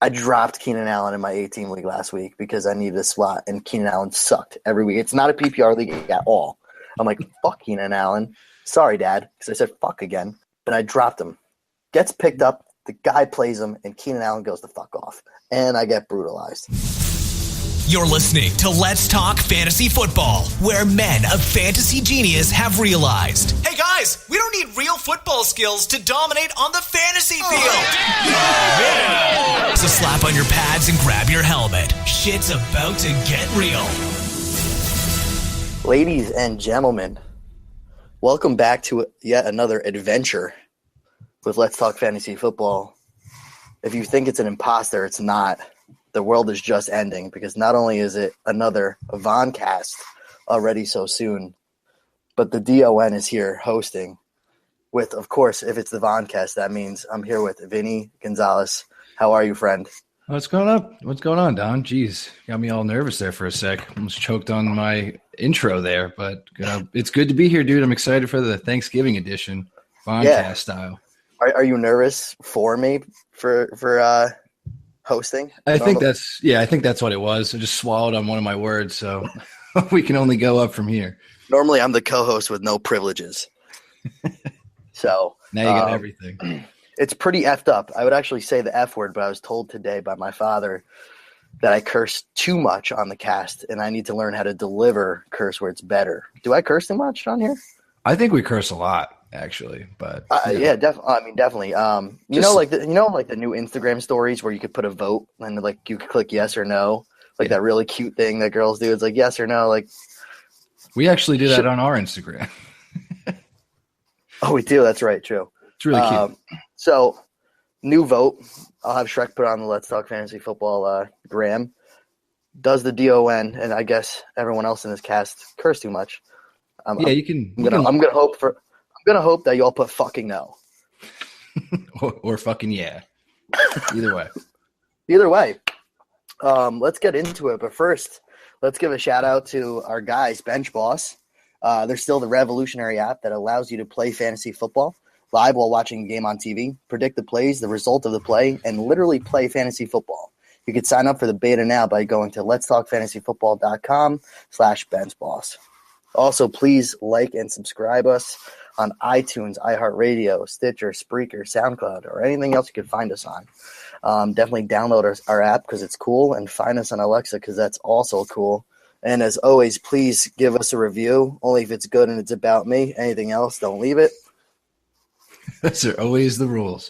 I dropped Keenan Allen in my 18 league last week because I needed a slot, and Keenan Allen sucked every week. It's not a PPR league at all. I'm like, fuck Keenan Allen. Sorry, Dad, because I said fuck again. But I dropped him. Gets picked up, the guy plays him, and Keenan Allen goes the fuck off. And I get brutalized. You're listening to Let's Talk Fantasy Football, where men of fantasy genius have realized, hey guys, we don't need real football skills to dominate on the fantasy field. Yeah. So slap on your pads and grab your helmet. Shit's about to get real. Ladies and gentlemen, welcome back to yet another adventure with Let's Talk Fantasy Football. If you think it's an imposter, it's not. The world is just ending because not only is it another VonCast already so soon, but the DON is here hosting with, of course, if it's the VonCast, that means I'm here with Vinny Gonzalez. How are you, friend? What's going on? What's going on, Don? Jeez, got me all nervous there for a sec. Almost choked on my intro there, but it's good to be here, dude. I'm excited for the Thanksgiving edition, VonCast style. Are you nervous for me for hosting? I think that's what it was. I just swallowed on one of my words, so we can only go up from here. Normally, I'm the co-host with no privileges. So now you got everything. It's pretty effed up. I would actually say the F word, but I was told today by my father that I curse too much on the cast, and I need to learn how to deliver curse words better. Do I curse too much on here? I think we curse a lot, actually, but yeah, definitely. You know, like the new Instagram stories where you could put a vote and like you could click yes or no, like that really cute thing that girls do. It's like yes or no. Like we actually do that on our Instagram. Oh, we do. That's right. True. It's really cute. So, new vote. I'll have Shrek put on the Let's Talk Fantasy Football gram. Does the DON and I guess everyone else in this cast curse too much? I'm gonna hope that y'all put fucking no. or fucking yeah. Either way. Either way. Let's get into it. But first, let's give a shout out to our guys, BenchBoss. They're still the revolutionary app that allows you to play fantasy football live while watching a game on TV, predict the plays, the result of the play, and literally play fantasy football. You can sign up for the beta now by going to letstalkfantasyfootball.com/BenchBoss. Also, please like and subscribe us on iTunes, iHeartRadio, Stitcher, Spreaker, SoundCloud, or anything else you can find us on. Definitely download our app because it's cool, and find us on Alexa because that's also cool. And as always, please give us a review, only if it's good and it's about me. Anything else, don't leave it. Those are always the rules.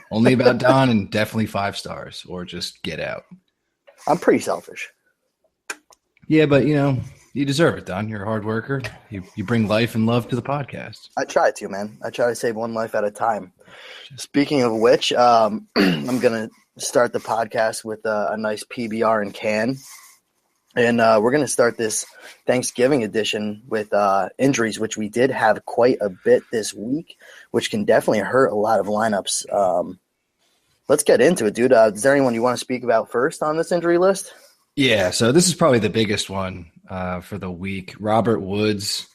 Only about Don and definitely 5 stars or just get out. I'm pretty selfish. Yeah, but you deserve it, Don. You're a hard worker. You bring life and love to the podcast. I try to, man. I try to save one life at a time. Speaking of which, I'm going to start the podcast with a nice PBR in can. And we're going to start this Thanksgiving edition with injuries, which we did have quite a bit this week, which can definitely hurt a lot of lineups. Let's get into it, dude. Is there anyone you want to speak about first on this injury list? Yeah, so this is probably the biggest one for the week. Robert Woods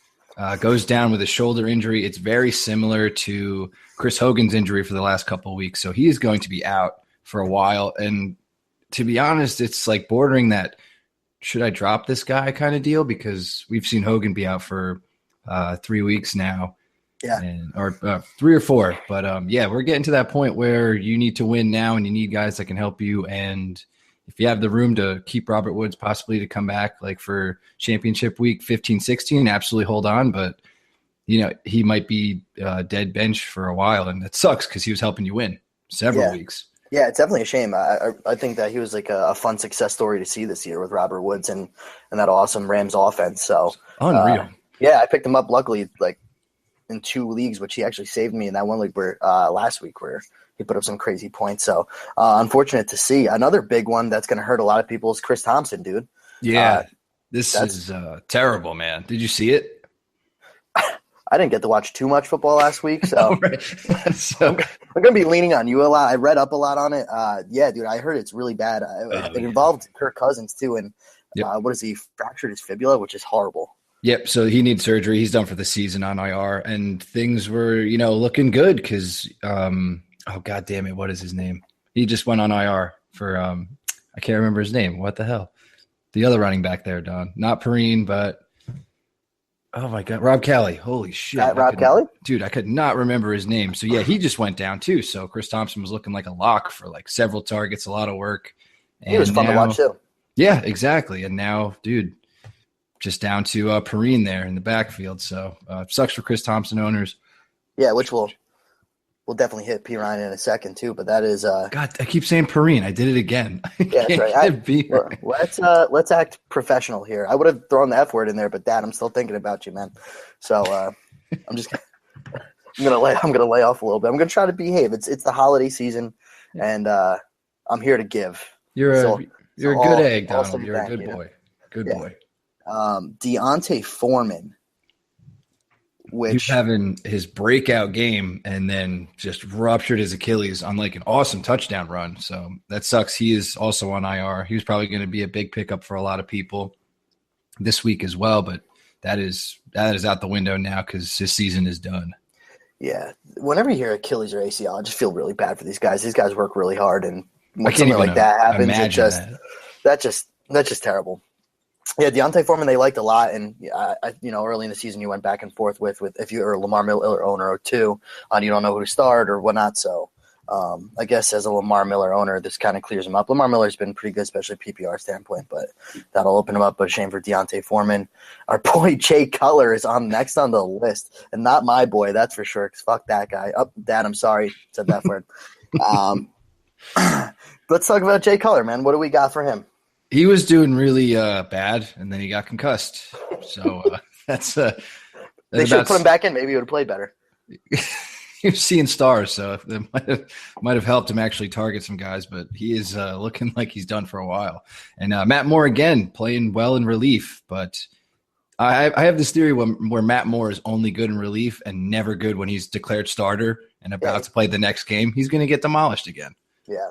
goes down with a shoulder injury. It's very similar to Chris Hogan's injury for the last couple of weeks, so he is going to be out for a while. And to be honest, it's like bordering that should I drop this guy kind of deal because we've seen Hogan be out for 3 weeks now. Yeah. Or 3 or 4. But, we're getting to that point where you need to win now and you need guys that can help you. And if you have the room to keep Robert Woods possibly to come back like for championship week 15, 16, absolutely hold on. But, he might be dead bench for a while. And it sucks because he was helping you win several weeks. Yeah, it's definitely a shame. I think that he was like a fun success story to see this year with Robert Woods and that awesome Rams offense. So unreal. I picked him up luckily like in 2 leagues, which he actually saved me in that one league where last week where he put up some crazy points. So unfortunate to see. Another big one that's going to hurt a lot of people is Chris Thompson, dude. Yeah, this is terrible, man. Did you see it? I didn't get to watch too much football last week, so, so I'm going to be leaning on you a lot. I read up a lot on it. Yeah, dude, I heard it's really bad. It involved Kirk Cousins, too, and what is he, fractured his fibula, which is horrible. Yep, so he needs surgery. He's done for the season on IR, and things were, looking good because, oh, God damn it, what is his name? He just went on IR for I can't remember his name. What the hell? The other running back there, Don. Not Perrine, but oh my God, Rob Kelly. Holy shit. Rob Kelly? Dude, I could not remember his name. So yeah, he just went down too. So Chris Thompson was looking like a lock for like several targets, a lot of work. And he was fun to watch too. Yeah, exactly. And now, dude, just down to Perrine there in the backfield. So sucks for Chris Thompson owners. Yeah, which we'll definitely hit P. Ryan in a second too. But that is God, I keep saying Perrine. I did it again. Yeah, that's right. Let's act professional here. I would have thrown the F word in there, but Dad, I'm still thinking about you, man. So I'm gonna lay off a little bit. I'm gonna try to behave. It's the holiday season, and I'm here to give. You're a good egg, Donald. You're a good boy. Good boy. Deontay Foreman. He's having his breakout game and then just ruptured his Achilles on like an awesome touchdown run. So that sucks. He is also on IR. He was probably going to be a big pickup for a lot of people this week as well, but that is out the window now because his season is done. Yeah. Whenever you hear Achilles or ACL, I just feel really bad for these guys. These guys work really hard, and when something like that happens, that's just terrible. Yeah, Deontay Foreman they liked a lot, and early in the season you went back and forth with if you're a Lamar Miller owner or two, you don't know who to start or whatnot. So I guess as a Lamar Miller owner, this kind of clears him up. Lamar Miller's been pretty good, especially PPR standpoint, but that'll open him up. But shame for Deontay Foreman. Our boy Jay Cutler is next on the list, and not my boy, that's for sure. 'Cause fuck that guy. Oh, Dad, I'm sorry, said that word. Let's talk about Jay Cutler, man. What do we got for him? He was doing really bad, and then he got concussed. So that's they should have put him back in. Maybe he would have played better. He was seeing stars, so that might have helped him actually target some guys. But he is looking like he's done for a while. And Matt Moore again playing well in relief, but I have this theory where Matt Moore is only good in relief and never good when he's declared starter and about to play the next game. He's going to get demolished again. Yeah.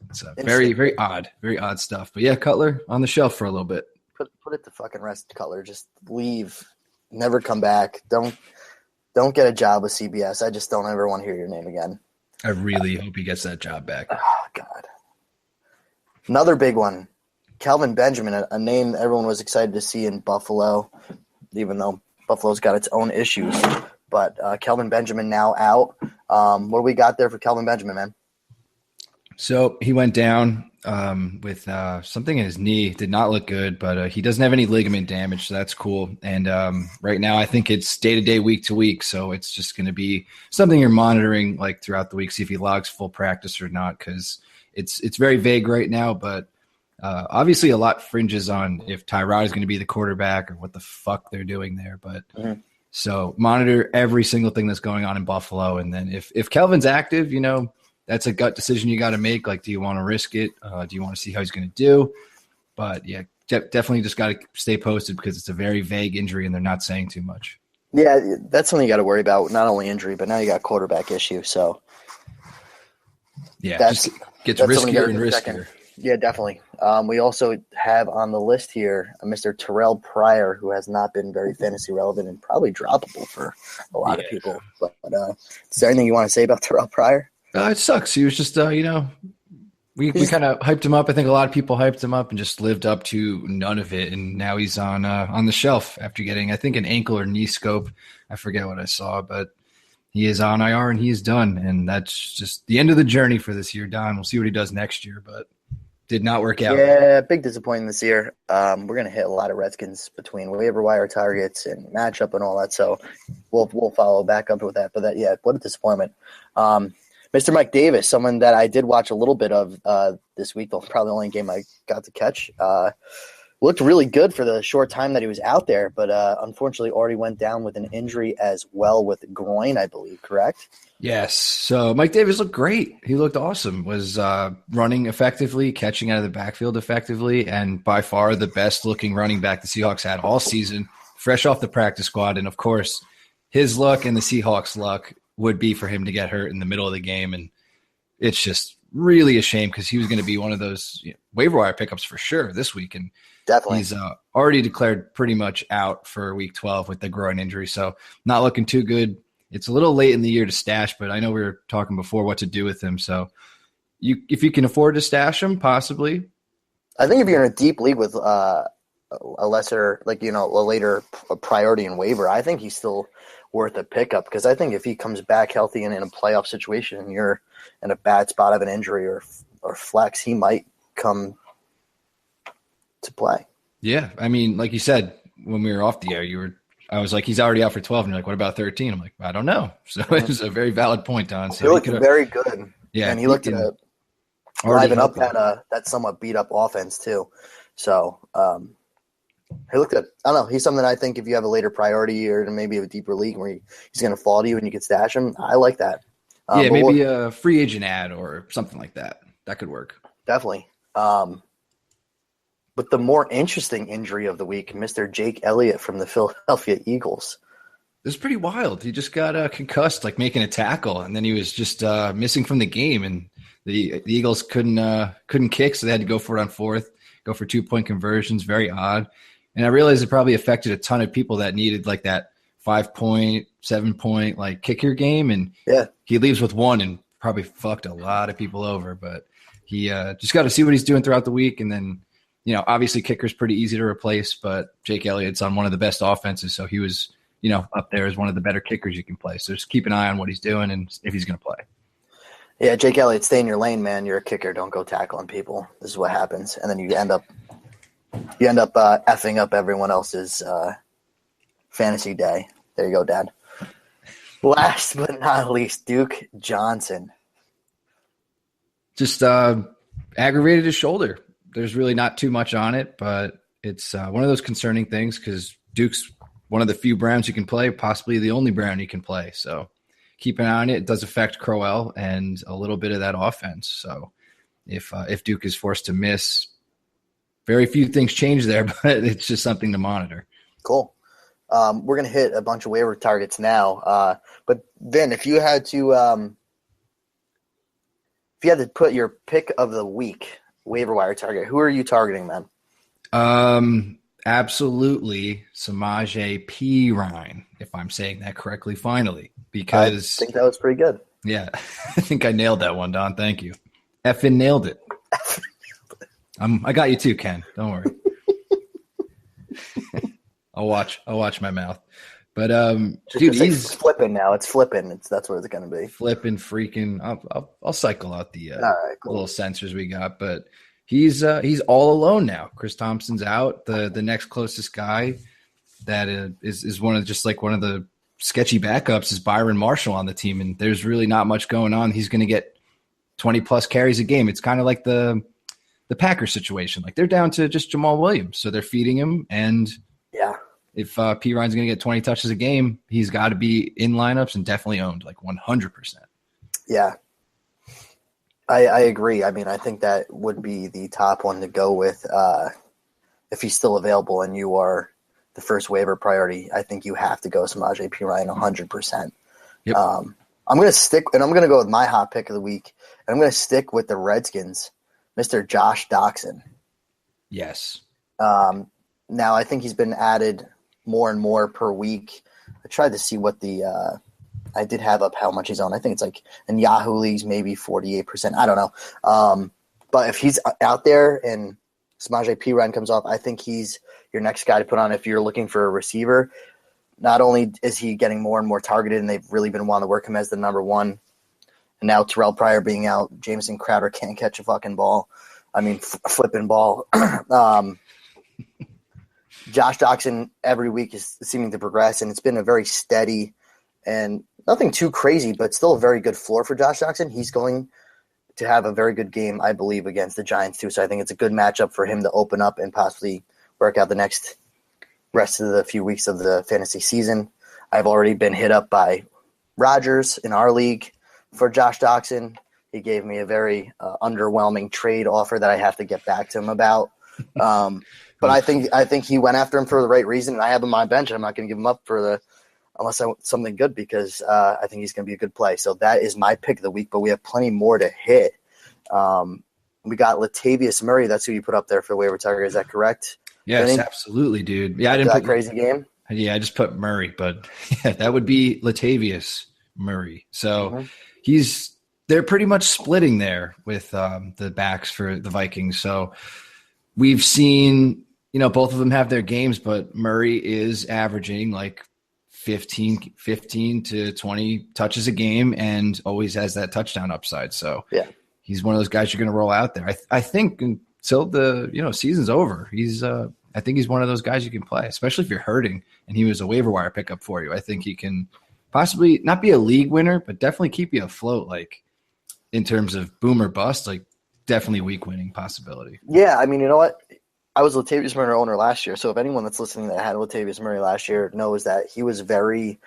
It's very, very odd stuff. But yeah, Cutler on the shelf for a little bit. Put it to fucking rest, Cutler. Just leave. Never come back. Don't get a job with CBS. I just don't ever want to hear your name again. I really hope he gets that job back. Oh, God. Another big one. Kelvin Benjamin, a name everyone was excited to see in Buffalo, even though Buffalo's got its own issues. But Kelvin Benjamin now out. What do we got there for Kelvin Benjamin, man? So he went down with something in his knee. Did not look good, but he doesn't have any ligament damage, so that's cool. And right now I think it's day-to-day, week-to-week, so it's just going to be something you're monitoring like throughout the week, see if he logs full practice or not, because it's very vague right now. But obviously a lot fringes on if Tyrod is going to be the quarterback or what the fuck they're doing there. But so monitor every single thing that's going on in Buffalo. And then if Kelvin's active, that's a gut decision you got to make. Like, do you want to risk it? Do you want to see how he's going to do? But, yeah, definitely just got to stay posted because it's a very vague injury and they're not saying too much. Yeah, that's something you got to worry about. Not only injury, but now you got quarterback issue. So, yeah, just gets riskier and riskier. Yeah, definitely. We also have on the list here Mr. Terrell Pryor, who has not been very fantasy relevant and probably droppable for a lot of people. But is there anything you want to say about Terrell Pryor? It sucks. He was just, we kind of hyped him up. I think a lot of people hyped him up and just lived up to none of it. And now he's on the shelf after getting, I think, an ankle or knee scope. I forget what I saw, but he is on IR and he is done. And that's just the end of the journey for this year, Don. We'll see what he does next year, but did not work out. Yeah, big disappointment this year. We're going to hit a lot of Redskins between waiver wire targets and matchup and all that. So we'll follow back up with that. But what a disappointment. Mr. Mike Davis, someone that I did watch a little bit of this week, probably the only game I got to catch, looked really good for the short time that he was out there, but unfortunately already went down with an injury as well with groin, I believe, correct? Yes. So Mike Davis looked great. He looked awesome, was running effectively, catching out of the backfield effectively, and by far the best-looking running back the Seahawks had all season, fresh off the practice squad. And, of course, his luck and the Seahawks' luck would be for him to get hurt in the middle of the game. And it's just really a shame because he was going to be one of those waiver wire pickups for sure this week. And definitely he's already declared pretty much out for week 12 with the groin injury. So not looking too good. It's a little late in the year to stash, but I know we were talking before what to do with him. So if you can afford to stash him, possibly. I think if you're in a deep league with a lesser, like, a later priority in waiver, I think he's still worth a pickup, because I think if he comes back healthy and in a playoff situation and you're in a bad spot of an injury or flex, he might come to play. Yeah. I mean, like you said, when we were off the air, I was like, he's already out for 12. And you're like, what about 13? I'm like, I don't know. So it was a very valid point, Don. So he looked very good. Yeah. And he looked to liven up that somewhat beat up offense too. So he looked good. I don't know. He's something I think if you have a later priority or maybe a deeper league where he's going to fall to you and you can stash him, I like that. Yeah, maybe a free agent ad or something like that. That could work. Definitely. But the more interesting injury of the week, Mr. Jake Elliott from the Philadelphia Eagles. It was pretty wild. He just got concussed, like making a tackle, and then he was just missing from the game. And the Eagles couldn't kick, so they had to go for it on fourth, go for 2-point conversions. Very odd. And I realized it probably affected a ton of people that needed like that 5-point, 7-point like kicker game. And he leaves with one and probably fucked a lot of people over. But he just got to see what he's doing throughout the week, and then. Obviously kicker's pretty easy to replace, but Jake Elliott's on one of the best offenses. So he was, up there as one of the better kickers you can play. So just keep an eye on what he's doing and if he's going to play. Yeah, Jake Elliott, stay in your lane, man. You're a kicker. Don't go tackling people. This is what happens. And then you end up effing up everyone else's fantasy day. There you go, Dad. Last but not least, Duke Johnson. Just aggravated his shoulder. There's really not too much on it, but it's one of those concerning things because Duke's one of the few Browns you can play, possibly the only Brown you can play. So keep an eye on it. It does affect Crowell and a little bit of that offense. So if Duke is forced to miss, very few things change there, but it's just something to monitor. Cool. We're going to hit a bunch of waiver targets now. But Vin, if you had to put your pick of the week waiver wire target, who are you targeting, man? Absolutely Samaje Perine, if I'm saying that correctly, finally. Because I think that was pretty good. Yeah, I think I nailed that one, Don. Thank you. Effing nailed it. I got you too, Ken. Don't worry. I'll watch my mouth. But dude, he's flipping now. It's flipping. That's what it's going to be. Flipping, freaking. I'll cycle out the all right, cool. little sensors we got, but he's all alone now. Chris Thompson's out. The next closest guy that is one of the sketchy backups is Byron Marshall on the team, and there's really not much going on. He's going to get 20 plus carries a game. It's kind of like the Packers situation. Like they're down to just Jamal Williams, so they're feeding him, and yeah. If Perine's going to get 20 touches a game, he's got to be in lineups and definitely owned, like 100%. Yeah, I agree. I mean, I think that would be the top one to go with if he's still available and you are the first waiver priority. I think you have to go Samaje Perine 100%. Yep. I'm going to stick, and I'm going to go with my hot pick of the week, and I'm going to stick with the Redskins, Mr. Josh Doxson. Yes. Now, I think he's been added more and more per week. I tried to see what I did have up how much he's on. I think it's like in Yahoo leagues, maybe 48%. I don't know. But if he's out there and Samaje Perine comes off, I think he's your next guy to put on if you're looking for a receiver. Not only is he getting more and more targeted, and they've really been wanting to work him as the number one, and now Terrell Pryor being out, Jameson Crowder can't catch a fucking ball. I mean, flipping ball. Josh Doxson every week is seeming to progress, and it's been a very steady and nothing too crazy, but still a very good floor for Josh Doxson. He's going to have a very good game, I believe, against the Giants too. So I think it's a good matchup for him to open up and possibly work out the next rest of the few weeks of the fantasy season. I've already been hit up by Rogers in our league for Josh Doxson. He gave me a very underwhelming trade offer that I have to get back to him about. But I think he went after him for the right reason, and I have him on my bench. I'm not going to give him up unless I want something good, because I think he's going to be a good play. So that is my pick of the week, but we have plenty more to hit. We got Latavius Murray. That's who you put up there for waiver target. Is that correct? Yes, Vinny? Absolutely, dude. Yeah, I didn't put crazy game. Yeah, I just put Murray, but yeah, that would be Latavius Murray. So he's they're pretty much splitting there with the backs for the Vikings. So we've seen, both of them have their games, but Murray is averaging like 15 to 20 touches a game and always has that touchdown upside. So yeah, he's one of those guys you're going to roll out there. I think until the season's over, I think he's one of those guys you can play, especially if you're hurting and he was a waiver wire pickup for you. I think he can possibly not be a league winner, but definitely keep you afloat. Like in terms of boom or bust, like definitely week winning possibility. Yeah, I mean, you know what? I was Latavius Murray owner last year, so if anyone that's listening that had Latavius Murray last year knows that he was very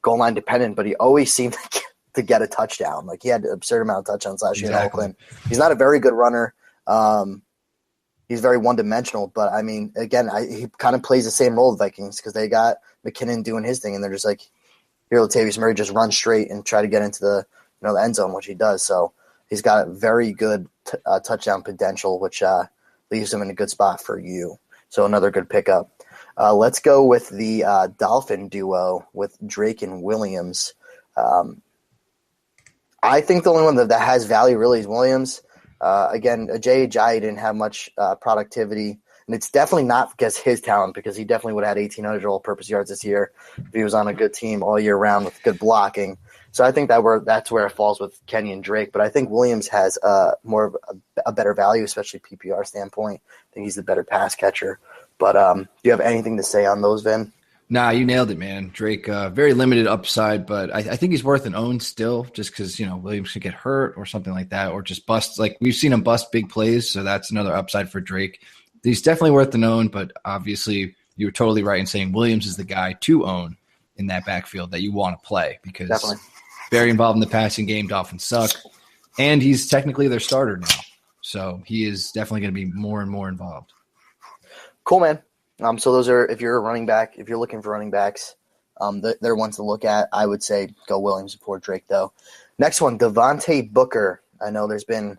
goal line dependent, but he always seemed to get a touchdown. Like he had an absurd amount of touchdowns last year in Oakland. He's not a very good runner. He's very one-dimensional, but I mean, again, he kind of plays the same role with Vikings because they got McKinnon doing his thing, and they're just like, here, Latavius Murray, just run straight and try to get into the the end zone, which he does. So he's got very good touchdown potential, which leaves him in a good spot for you. So another good pickup. Let's go with the Dolphin duo with Drake and Williams. I think the only one that has value really is Williams. Again, Ajayi didn't have much productivity, and it's definitely not because his talent, because he definitely would have had 1,800 all-purpose yards this year if he was on a good team all year round with good blocking. So I think that's where it falls with Kenny and Drake. But I think Williams has more of a better value, especially PPR standpoint. I think he's the better pass catcher. But do you have anything to say on those, Vin? Nah, you nailed it, man. Drake, very limited upside, but I think he's worth an own still just because, Williams could get hurt or something like that, or just bust. Like we've seen him bust big plays, so that's another upside for Drake. He's definitely worth an own, but obviously you were totally right in saying Williams is the guy to own in that backfield that you want to play because definitely very involved in the passing game. Dolphins suck, and he's technically their starter now, so he is definitely going to be more and more involved. Cool, man. So those are, if you're a running back, if you're looking for running backs, they're ones to look at. I would say go Williams before Drake, though. Next one, Devontae Booker. I know there's been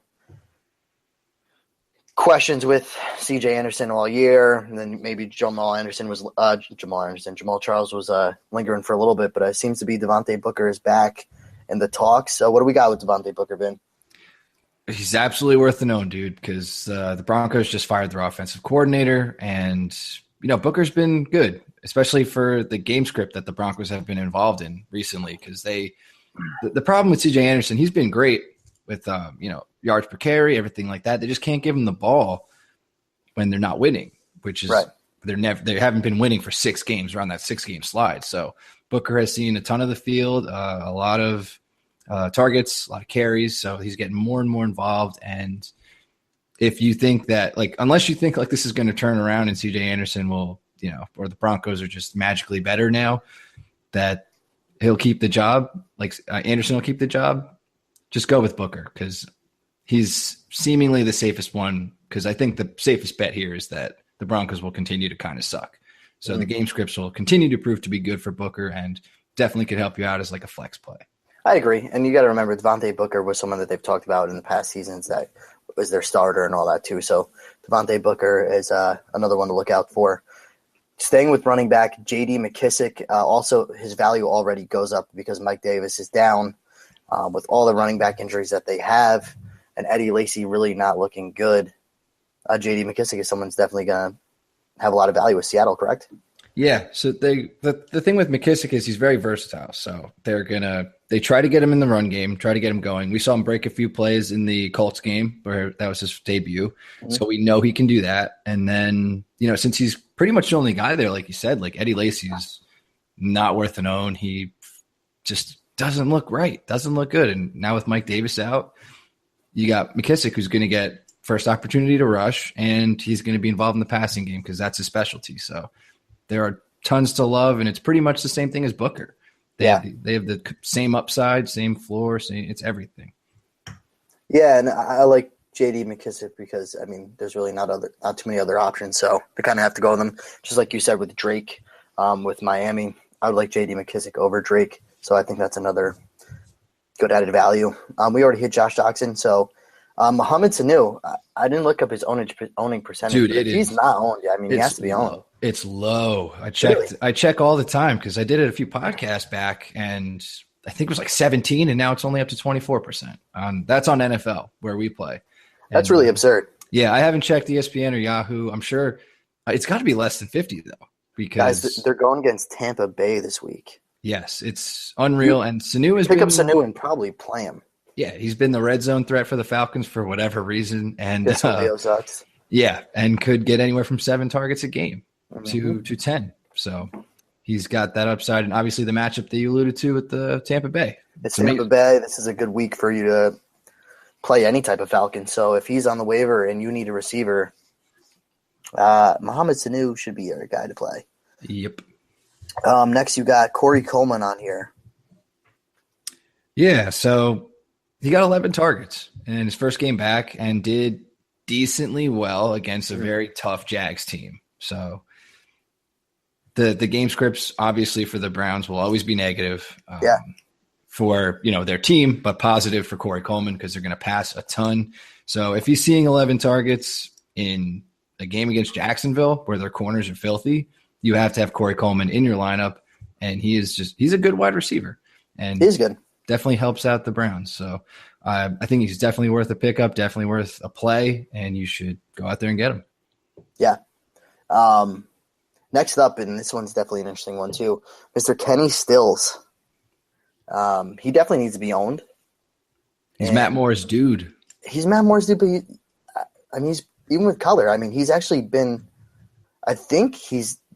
questions with C.J. Anderson all year, and then maybe Jamal Charles was lingering for a little bit, but it seems to be Devontae Booker is back in the talks. So what do we got with Devontae Booker, Ben? He's absolutely worth the known, dude, because the Broncos just fired their offensive coordinator, and Booker's been good, especially for the game script that the Broncos have been involved in recently. Because the problem with C.J. Anderson, he's been great with yards per carry, everything like that. They just can't give him the ball when they're not winning, which is right. They haven't been winning for 6 games around that 6-game slide. So Booker has seen a ton of the field, a lot of targets, a lot of carries. So he's getting more and more involved. And if you think that, unless you think this is going to turn around and C.J. Anderson will, or the Broncos are just magically better now, that he'll keep the job, Anderson will keep the job, just go with Booker because he's seemingly the safest one. Because I think the safest bet here is that the Broncos will continue to kind of suck. So the game scripts will continue to prove to be good for Booker and definitely could help you out as a flex play. I agree. And you got to remember, Devontae Booker was someone that they've talked about in the past seasons that was their starter and all that too. So Devontae Booker is another one to look out for. Staying with running back, J.D. McKissic, also his value already goes up because Mike Davis is down with all the running back injuries that they have, and Eddie Lacy really not looking good. J.D. McKissic is someone's definitely going to have a lot of value with Seattle, correct? Yeah. So the thing with McKissic is he's very versatile. So they try to get him in the run game, try to get him going. We saw him break a few plays in the Colts game where that was his debut. Mm-hmm. So we know he can do that. And then, since he's pretty much the only guy there, like you said, Eddie Lacy is not worth an own. He just doesn't look right, doesn't look good. And now with Mike Davis out, you got McKissic who's going to get first opportunity to rush, and he's going to be involved in the passing game because that's his specialty. So there are tons to love, and it's pretty much the same thing as Booker. They have the same upside, same floor, it's everything. Yeah, and I like J.D. McKissic because, there's really not too many other options, so they kind of have to go with them. Just like you said with Drake, with Miami, I would like J.D. McKissic over Drake, so I think that's another good added value. We already hit Josh Doxson, so Mohamed Sanu, I didn't look up his owning percentage. Dude, if he's not owned, he has to be owned. It's low. I check all the time because I did it a few podcasts back, and I think it was like 17, and now it's only up to 24%. That's on NFL where we play. That's really absurd. Yeah, I haven't checked ESPN or Yahoo. I'm sure it's got to be less than 50 though, because guys, they're going against Tampa Bay this week. Yes, it's unreal. And Sanu has pick up Sanu and probably play him. Yeah, he's been the red zone threat for the Falcons for whatever reason, and Julio sucks. Yeah, and could get anywhere from 7 targets a game to 10. So he's got that upside, and obviously the matchup that you alluded to with the Tampa Bay. It's Tampa Bay. This is a good week for you to play any type of Falcon. So if he's on the waiver and you need a receiver, Mohamed Sanu should be your guy to play. Yep. Next, you got Corey Coleman on here. Yeah, so he got 11 targets in his first game back and did decently well against a very tough Jags team. So the game scripts, obviously, for the Browns will always be negative for their team, but positive for Corey Coleman because they're going to pass a ton. So if he's seeing 11 targets in a game against Jacksonville where their corners are filthy, you have to have Corey Coleman in your lineup, and he's a good wide receiver. And he's good. Definitely helps out the Browns. So I think he's definitely worth a pickup, definitely worth a play, and you should go out there and get him. Yeah. Next up, and this one's definitely an interesting one too, Mr. Kenny Stills. He definitely needs to be owned. He's Matt Moore's dude. He's Matt Moore's dude, but he's even with color. He's actually been – I think he's –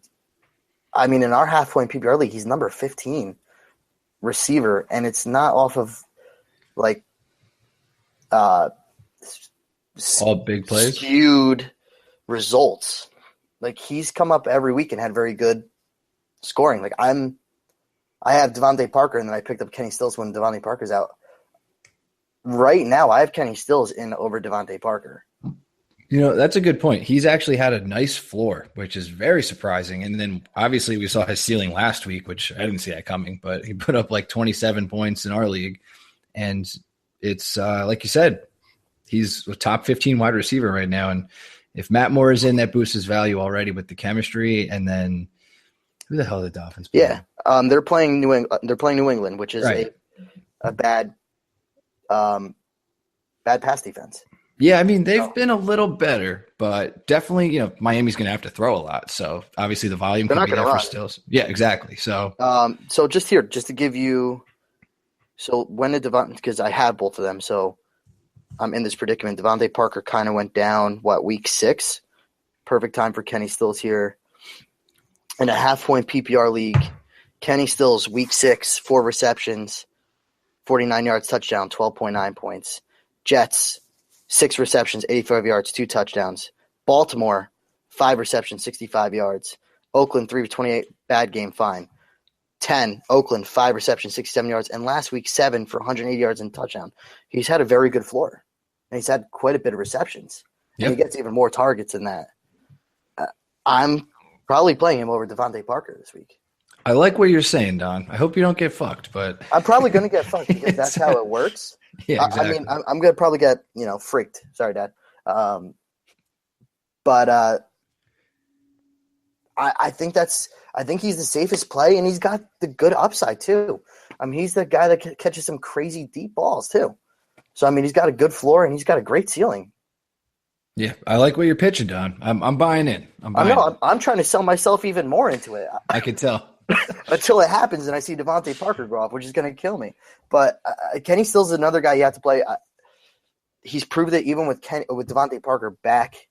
in our half-point PPR league, he's number 15 receiver, and it's not off of all big plays, skewed results. He's come up every week and had very good scoring. I have Devontae Parker, and then I picked up Kenny Stills when Devontae Parker's out. Right now, I have Kenny Stills in over Devontae Parker. That's a good point. He's actually had a nice floor, which is very surprising. And then obviously we saw his ceiling last week, which I didn't see that coming, but he put up 27 points in our league. And it's like you said, he's a top 15 wide receiver right now. And if Matt Moore is in, that boosts his value already with the chemistry. And then who the hell are the Dolphins playing? Yeah, they're playing New England. They're playing New England, which is a bad pass defense. Yeah, they've been a little better, but definitely, Miami's going to have to throw a lot. So obviously the volume can be there for Stills. Yeah, exactly. So, so just to give you, so when did because I have both of them, so I'm in this predicament. Devontae Parker kind of went down, week 6? Perfect time for Kenny Stills here. In a half-point PPR league, Kenny Stills, week 6, 4 receptions, 49 yards, touchdown, 12.9 points. Jets, 6 receptions, 85 yards, 2 touchdowns. Baltimore, 5 receptions, 65 yards. Oakland, 3 of 28, bad game, fine. 10, Oakland, 5 receptions, 67 yards. And last week, 7 for 180 yards and touchdown. He's had a very good floor. And he's had quite a bit of receptions. Yep. And he gets even more targets than that. I'm probably playing him over Devontae Parker this week. I like what you're saying, Don. I hope you don't get fucked, but I'm probably going to get fucked because that's how it works. Yeah, exactly. I'm going to probably get, freaked. Sorry, Dad. But I think he's the safest play, and he's got the good upside too. He's the guy that catches some crazy deep balls too. So he's got a good floor and he's got a great ceiling. Yeah, I like what you're pitching, Don. I'm buying in. I'm trying to sell myself even more into it. I can tell. Until it happens and I see Devontae Parker go off, which is going to kill me. But Kenny Stills is another guy you have to play. He's proved that even with Devontae Parker back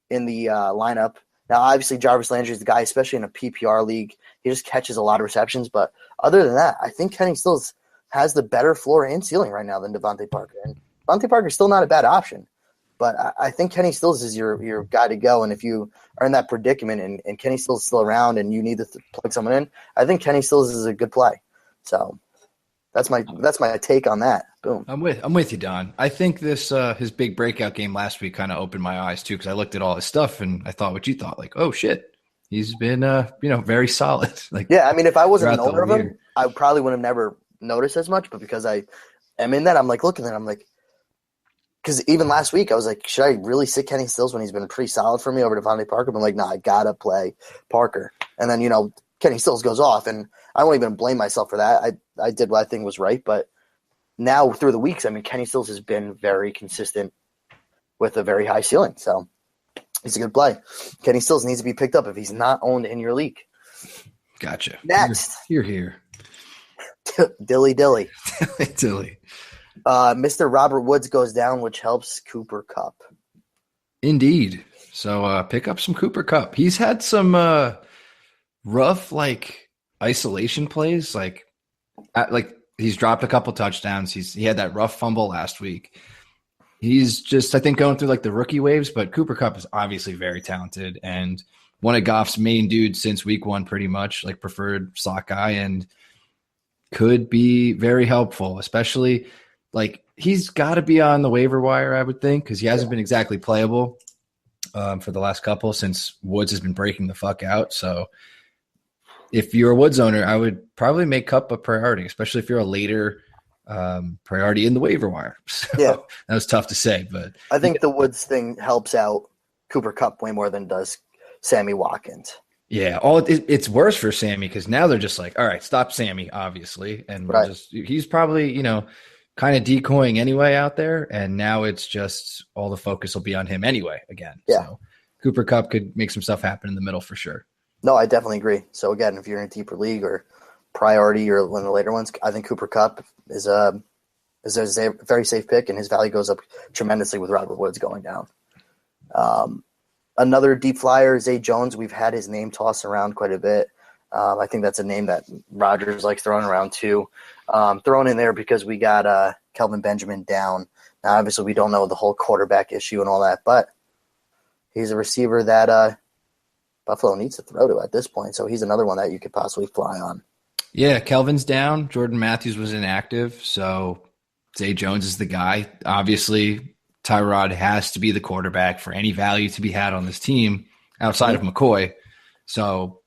in the lineup. Now, obviously, Jarvis Landry is the guy, especially in a PPR league. He just catches a lot of receptions. But other than that, I think Kenny Stills has the better floor and ceiling right now than Devontae Parker. And Devontae Parker is still not a bad option. But I think Kenny Stills is your guy to go. And if you are in that predicament and Kenny Stills is still around and you need to plug someone in, I think Kenny Stills is a good play. So that's my take on that. Boom. I'm with you, Don. I think this his big breakout game last week kind of opened my eyes too, because I looked at all his stuff and I thought what you thought, oh shit, he's been very solid. If I wasn't an owner of him, I probably would have never noticed as much. But because I am in that, I'm looking at it, I'm like. Because even last week, I was like, should I really sit Kenny Stills when he's been pretty solid for me over Devontae Parker? But I'm like, no, I got to play Parker. And then, Kenny Stills goes off, and I won't even blame myself for that. I did what I think was right, but now through the weeks, I mean, Kenny Stills has been very consistent with a very high ceiling, so he's a good play. Kenny Stills needs to be picked up if he's not owned in your league. Gotcha. Next. You're here. Dilly. Dilly. Mr. Robert Woods goes down, which helps Cooper Kupp. Indeed. So pick up some Cooper Kupp. He's had some rough isolation plays. He's dropped a couple touchdowns. He had that rough fumble last week. He's just, I think, going through the rookie waves, but Cooper Kupp is obviously very talented and one of Goff's main dudes since week one, pretty much, preferred slot guy, and could be very helpful, especially he's got to be on the waiver wire, I would think, because he hasn't been exactly playable for the last couple since Woods has been breaking the fuck out. So if you're a Woods owner, I would probably make Kupp a priority, especially if you're a later priority in the waiver wire. So yeah, that was tough to say, but I think the Woods thing helps out Cooper Kupp way more than it does Sammy Watkins. Yeah, it's worse for Sammy because now they're just all right, stop Sammy, obviously, and he's probably kind of decoying anyway out there, and now it's just all the focus will be on him anyway again. Yeah. So Cooper Kupp could make some stuff happen in the middle for sure. No, I definitely agree. So again, if you're in a deeper league or priority or one of the later ones, I think Cooper Kupp is a very safe pick, and his value goes up tremendously with Robert Woods going down. Another deep flyer, Zay Jones. We've had his name tossed around quite a bit. I think that's a name that Rodgers likes throwing around too. Thrown in there because we got Kelvin Benjamin down. Now, obviously, we don't know the whole quarterback issue and all that, but he's a receiver that Buffalo needs to throw to at this point. So he's another one that you could possibly fly on. Yeah, Kelvin's down. Jordan Matthews was inactive, so Zay Jones is the guy. Obviously, Tyrod has to be the quarterback for any value to be had on this team outside of McCoy. So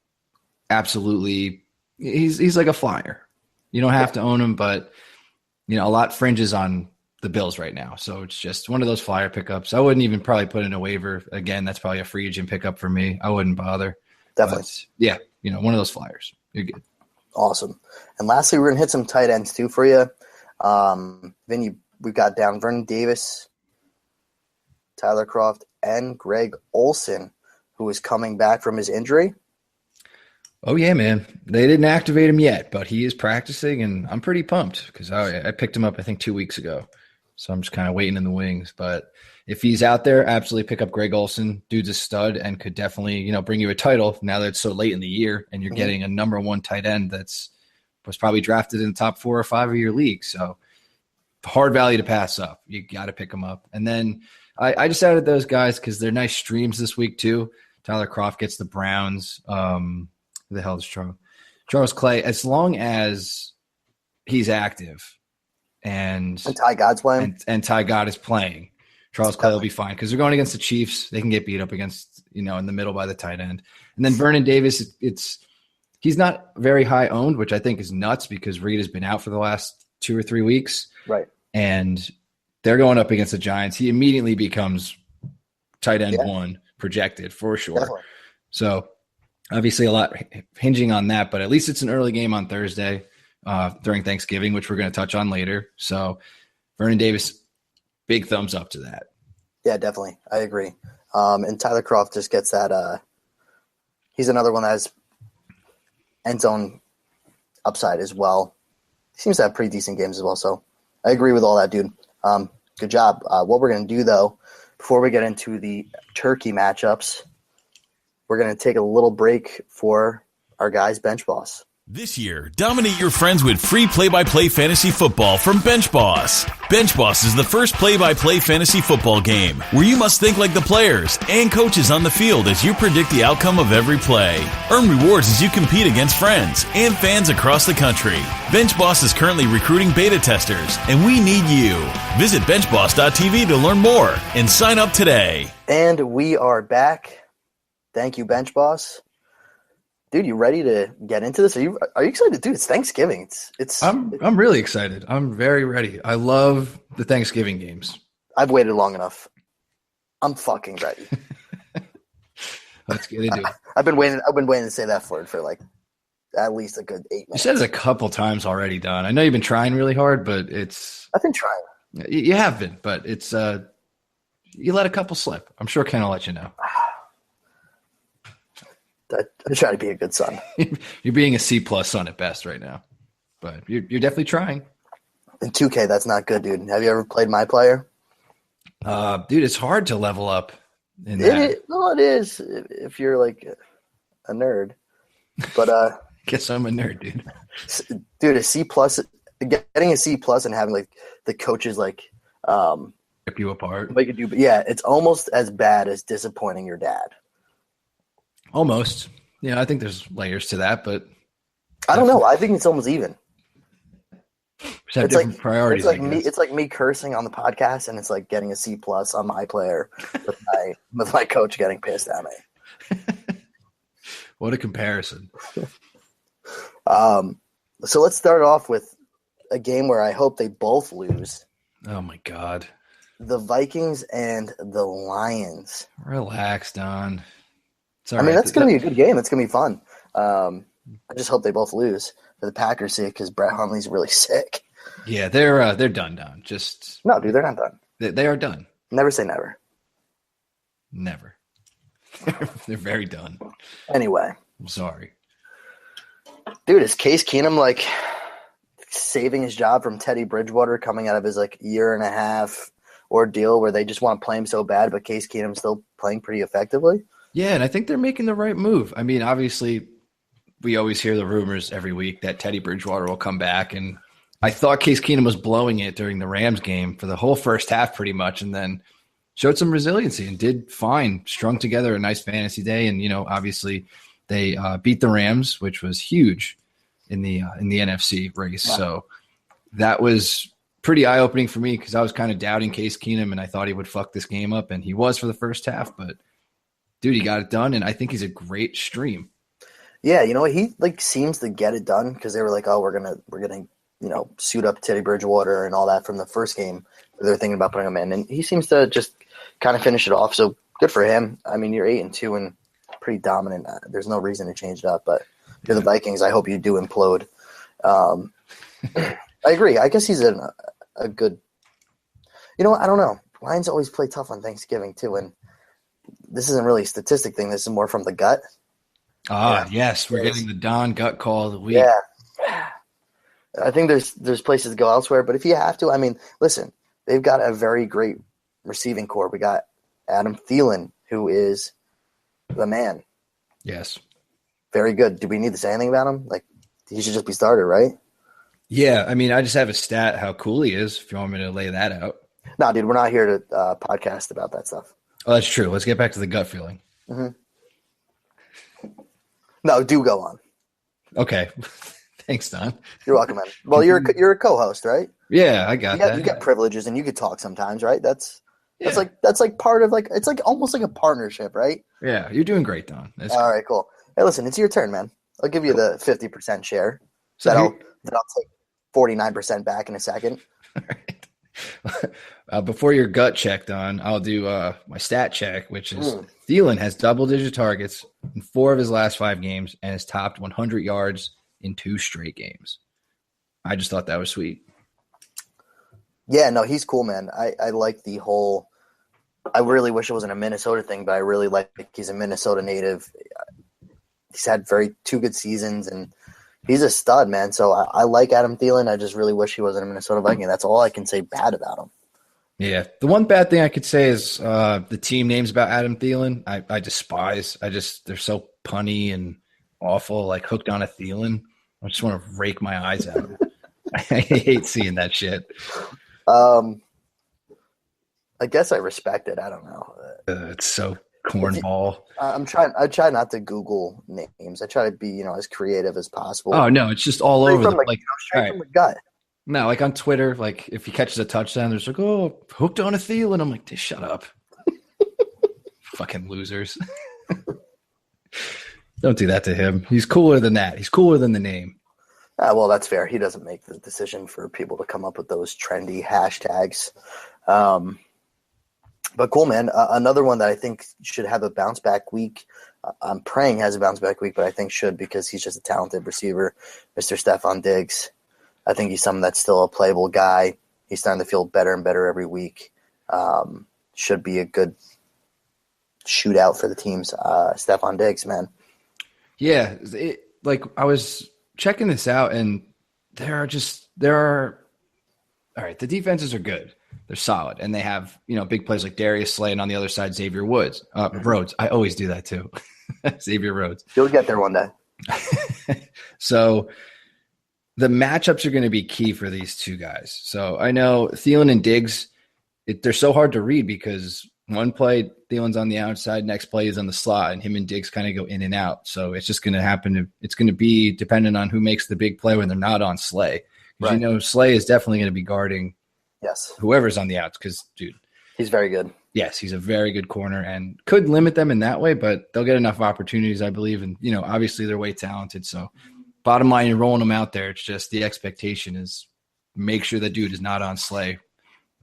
absolutely, he's like a flyer. You don't have to own him, but a lot fringes on the Bills right now. So it's just one of those flyer pickups. I wouldn't even probably put in a waiver. Again, that's probably a free agent pickup for me. I wouldn't bother. Definitely. But yeah, one of those flyers. You're good. Awesome. And lastly, we're going to hit some tight ends too for you. We've got down Vernon Davis, Tyler Kroft, and Greg Olsen, who is coming back from his injury. Oh, yeah, man. They didn't activate him yet, but he is practicing, and I'm pretty pumped because I picked him up, I think, 2 weeks ago. So I'm just kind of waiting in the wings. But if he's out there, absolutely pick up Greg Olsen. Dude's a stud and could definitely, bring you a title now that it's so late in the year and you're getting a number one tight end was probably drafted in the top 4 or 5 of your league. So hard value to pass up. You got to pick them up. And then I just added those guys because they're nice streams this week too. Tyler Kroft gets the Browns. Who the hell is Charles Clay? As long as he's active and Ty God's playing, and Ty God is playing, Charles Clay will be fine because they're going against the Chiefs. They can get beat up against in the middle by the tight end. And then Vernon Davis, he's not very high owned, which I think is nuts because Reed has been out for the last 2 or 3 weeks, right? And they're going up against the Giants. He immediately becomes tight end one projected for sure. Definitely. So obviously a lot hinging on that, but at least it's an early game on Thursday during Thanksgiving, which we're going to touch on later. So Vernon Davis, big thumbs up to that. Yeah, definitely. I agree. And Tyler Kroft just gets that. He's another one that has end zone upside as well. He seems to have pretty decent games as well. So I agree with all that, dude. Good job. What we're going to do, though, before we get into the turkey matchups, we're going to take a little break for our guys, BenchBoss. This year, dominate your friends with free play-by-play fantasy football from BenchBoss. BenchBoss is the first play-by-play fantasy football game where you must think like the players and coaches on the field as you predict the outcome of every play. Earn rewards as you compete against friends and fans across the country. BenchBoss is currently recruiting beta testers, and we need you. Visit benchboss.tv to learn more and sign up today. And we are back. Thank you, BenchBoss. Dude, you ready to get into this? Are you excited? Dude, it's Thanksgiving. I'm really excited. I'm very ready. I love the Thanksgiving games. I've waited long enough. I'm fucking ready. Let's get into it. I've been waiting to say that for like at least a good 8 minutes. You said it a couple times already, Don. I know you've been trying really hard, but I've been trying. You have been, but it's you let a couple slip. I'm sure Ken will let you know. I try to be a good son. You're being a C+ son at best right now, but you're definitely trying. In 2K, that's not good, dude. Have you ever played my player? Dude, it's hard to level up in that. It is if you're like a nerd. But Guess I'm a nerd, dude. Dude, a C+, getting a C+ and having like the coaches like Rip you apart. make you do, yeah, it's almost as bad as disappointing your dad. Almost. Yeah, I think there's layers to that, but I don't know. I think it's almost even. just have different priorities. It's like me cursing on the podcast, and it's like getting a C+ on my player with my coach getting pissed at me. What a comparison. So let's start off with a game where I hope they both lose. Oh my God. The Vikings and the Lions. Relax, Don. I mean, that's going to be a good game. It's going to be fun. I just hope they both lose for the Packers' sake because Brett Hundley's really sick. Yeah, they're done, Don. Just no, dude, they're not done. They are done. Never say never. Never. They're very done. Anyway, I'm sorry, dude. Is Case Keenum like saving his job from Teddy Bridgewater coming out of his like year and a half ordeal where they just want to play him so bad, but Case Keenum's still playing pretty effectively? Yeah, and I think they're making the right move. I mean, obviously, we always hear the rumors every week that Teddy Bridgewater will come back, and I thought Case Keenum was blowing it during the Rams game for the whole first half pretty much, and then showed some resiliency and did fine, strung together a nice fantasy day, and, you know, obviously they beat the Rams, which was huge in the NFC race. Wow. So that was pretty eye-opening for me because I was kind of doubting Case Keenum, and I thought he would fuck this game up, and he was for the first half, but dude, he got it done, and I think he's a great stream. Yeah, you know what? He like seems to get it done because they were like, "Oh, we're gonna you know suit up Teddy Bridgewater and all that from the first game." They're thinking about putting him in, and he seems to just kind of finish it off. So good for him. I mean, you're 8-2 and pretty dominant. There's no reason to change it up. But you're the Vikings. I hope you do implode. I agree. I guess he's a good. You know what? I don't know. Lions always play tough on Thanksgiving too, and this isn't really a statistic thing. This is more from the gut. Yes. We're getting the Don gut call of the week. Yeah. I think there's places to go elsewhere, but if you have to, I mean, listen, they've got a very great receiving core. We got Adam Thielen, who is the man. Yes. Very good. Do we need to say anything about him? Like, he should just be starter, right? Yeah. I mean, I just have a stat how cool he is, if you want me to lay that out. No, dude, we're not here to podcast about that stuff. Oh, that's true. Let's get back to the gut feeling. Mm-hmm. No, do go on. Okay. Thanks, Don. You're welcome, man. Well, you're a co-host, right? Yeah, I got that. You get privileges, and you could talk sometimes, right? That's like part of like it's like almost like a partnership, right? Yeah, you're doing great, Don. All right, cool. Hey, listen, it's your turn, man. I'll give you the 50% share. So I'll take 49% back in a second. All right. Before your gut check, Don, I'll do my stat check, which is Thielen has double-digit targets in 4 of his last 5 games and has topped 100 yards in 2 straight games. I just thought that was sweet. Yeah, no, he's cool, man. I like the whole – I really wish it wasn't a Minnesota thing, but I really like he's a Minnesota native. He's had 2 good seasons, and he's a stud, man. So I like Adam Thielen. I just really wish he wasn't a Minnesota Viking. That's all I can say bad about him. Yeah. The one bad thing I could say is the team names about Adam Thielen I despise. They're so punny and awful, like hooked on a Thielen. I just want to rake my eyes out. I hate seeing that shit. I guess I respect it. I don't know. It's so cornball. I try not to Google names. I try to be, as creative as possible. Oh no, it's just all over from the gut. No, like on Twitter, like if he catches a touchdown, there's like, oh, hooked on a Thielen. I'm like, just shut up. Fucking losers. Don't do that to him. He's cooler than that. He's cooler than the name. Well, that's fair. He doesn't make the decision for people to come up with those trendy hashtags. But cool, man. Another one that I think should have a bounce back week. I'm praying has a bounce back week, but I think should because he's just a talented receiver, Mr. Stephon Diggs. I think he's someone that's still a playable guy. He's starting to feel better and better every week. Should be a good shootout for the teams. Stephon Diggs, man. Yeah, I was checking this out, and there are all right. The defenses are good. They're solid, and they have big plays like Darius Slay, and on the other side Xavier Rhodes. I always do that too. Xavier Rhodes. You'll get there one day. So the matchups are going to be key for these two guys. So I know Thielen and Diggs, they're so hard to read because one play Thielen's on the outside, next play is on the slot, and him and Diggs kind of go in and out. So it's just going to happen. It's going to be dependent on who makes the big play when they're not on Slay. Right. Slay is definitely going to be guarding whoever's on the outs because, dude. He's very good. Yes, he's a very good corner and could limit them in that way, but they'll get enough opportunities, I believe. And, obviously they're way talented. So bottom line, you're rolling them out there. It's just the expectation is make sure the dude is not on Slay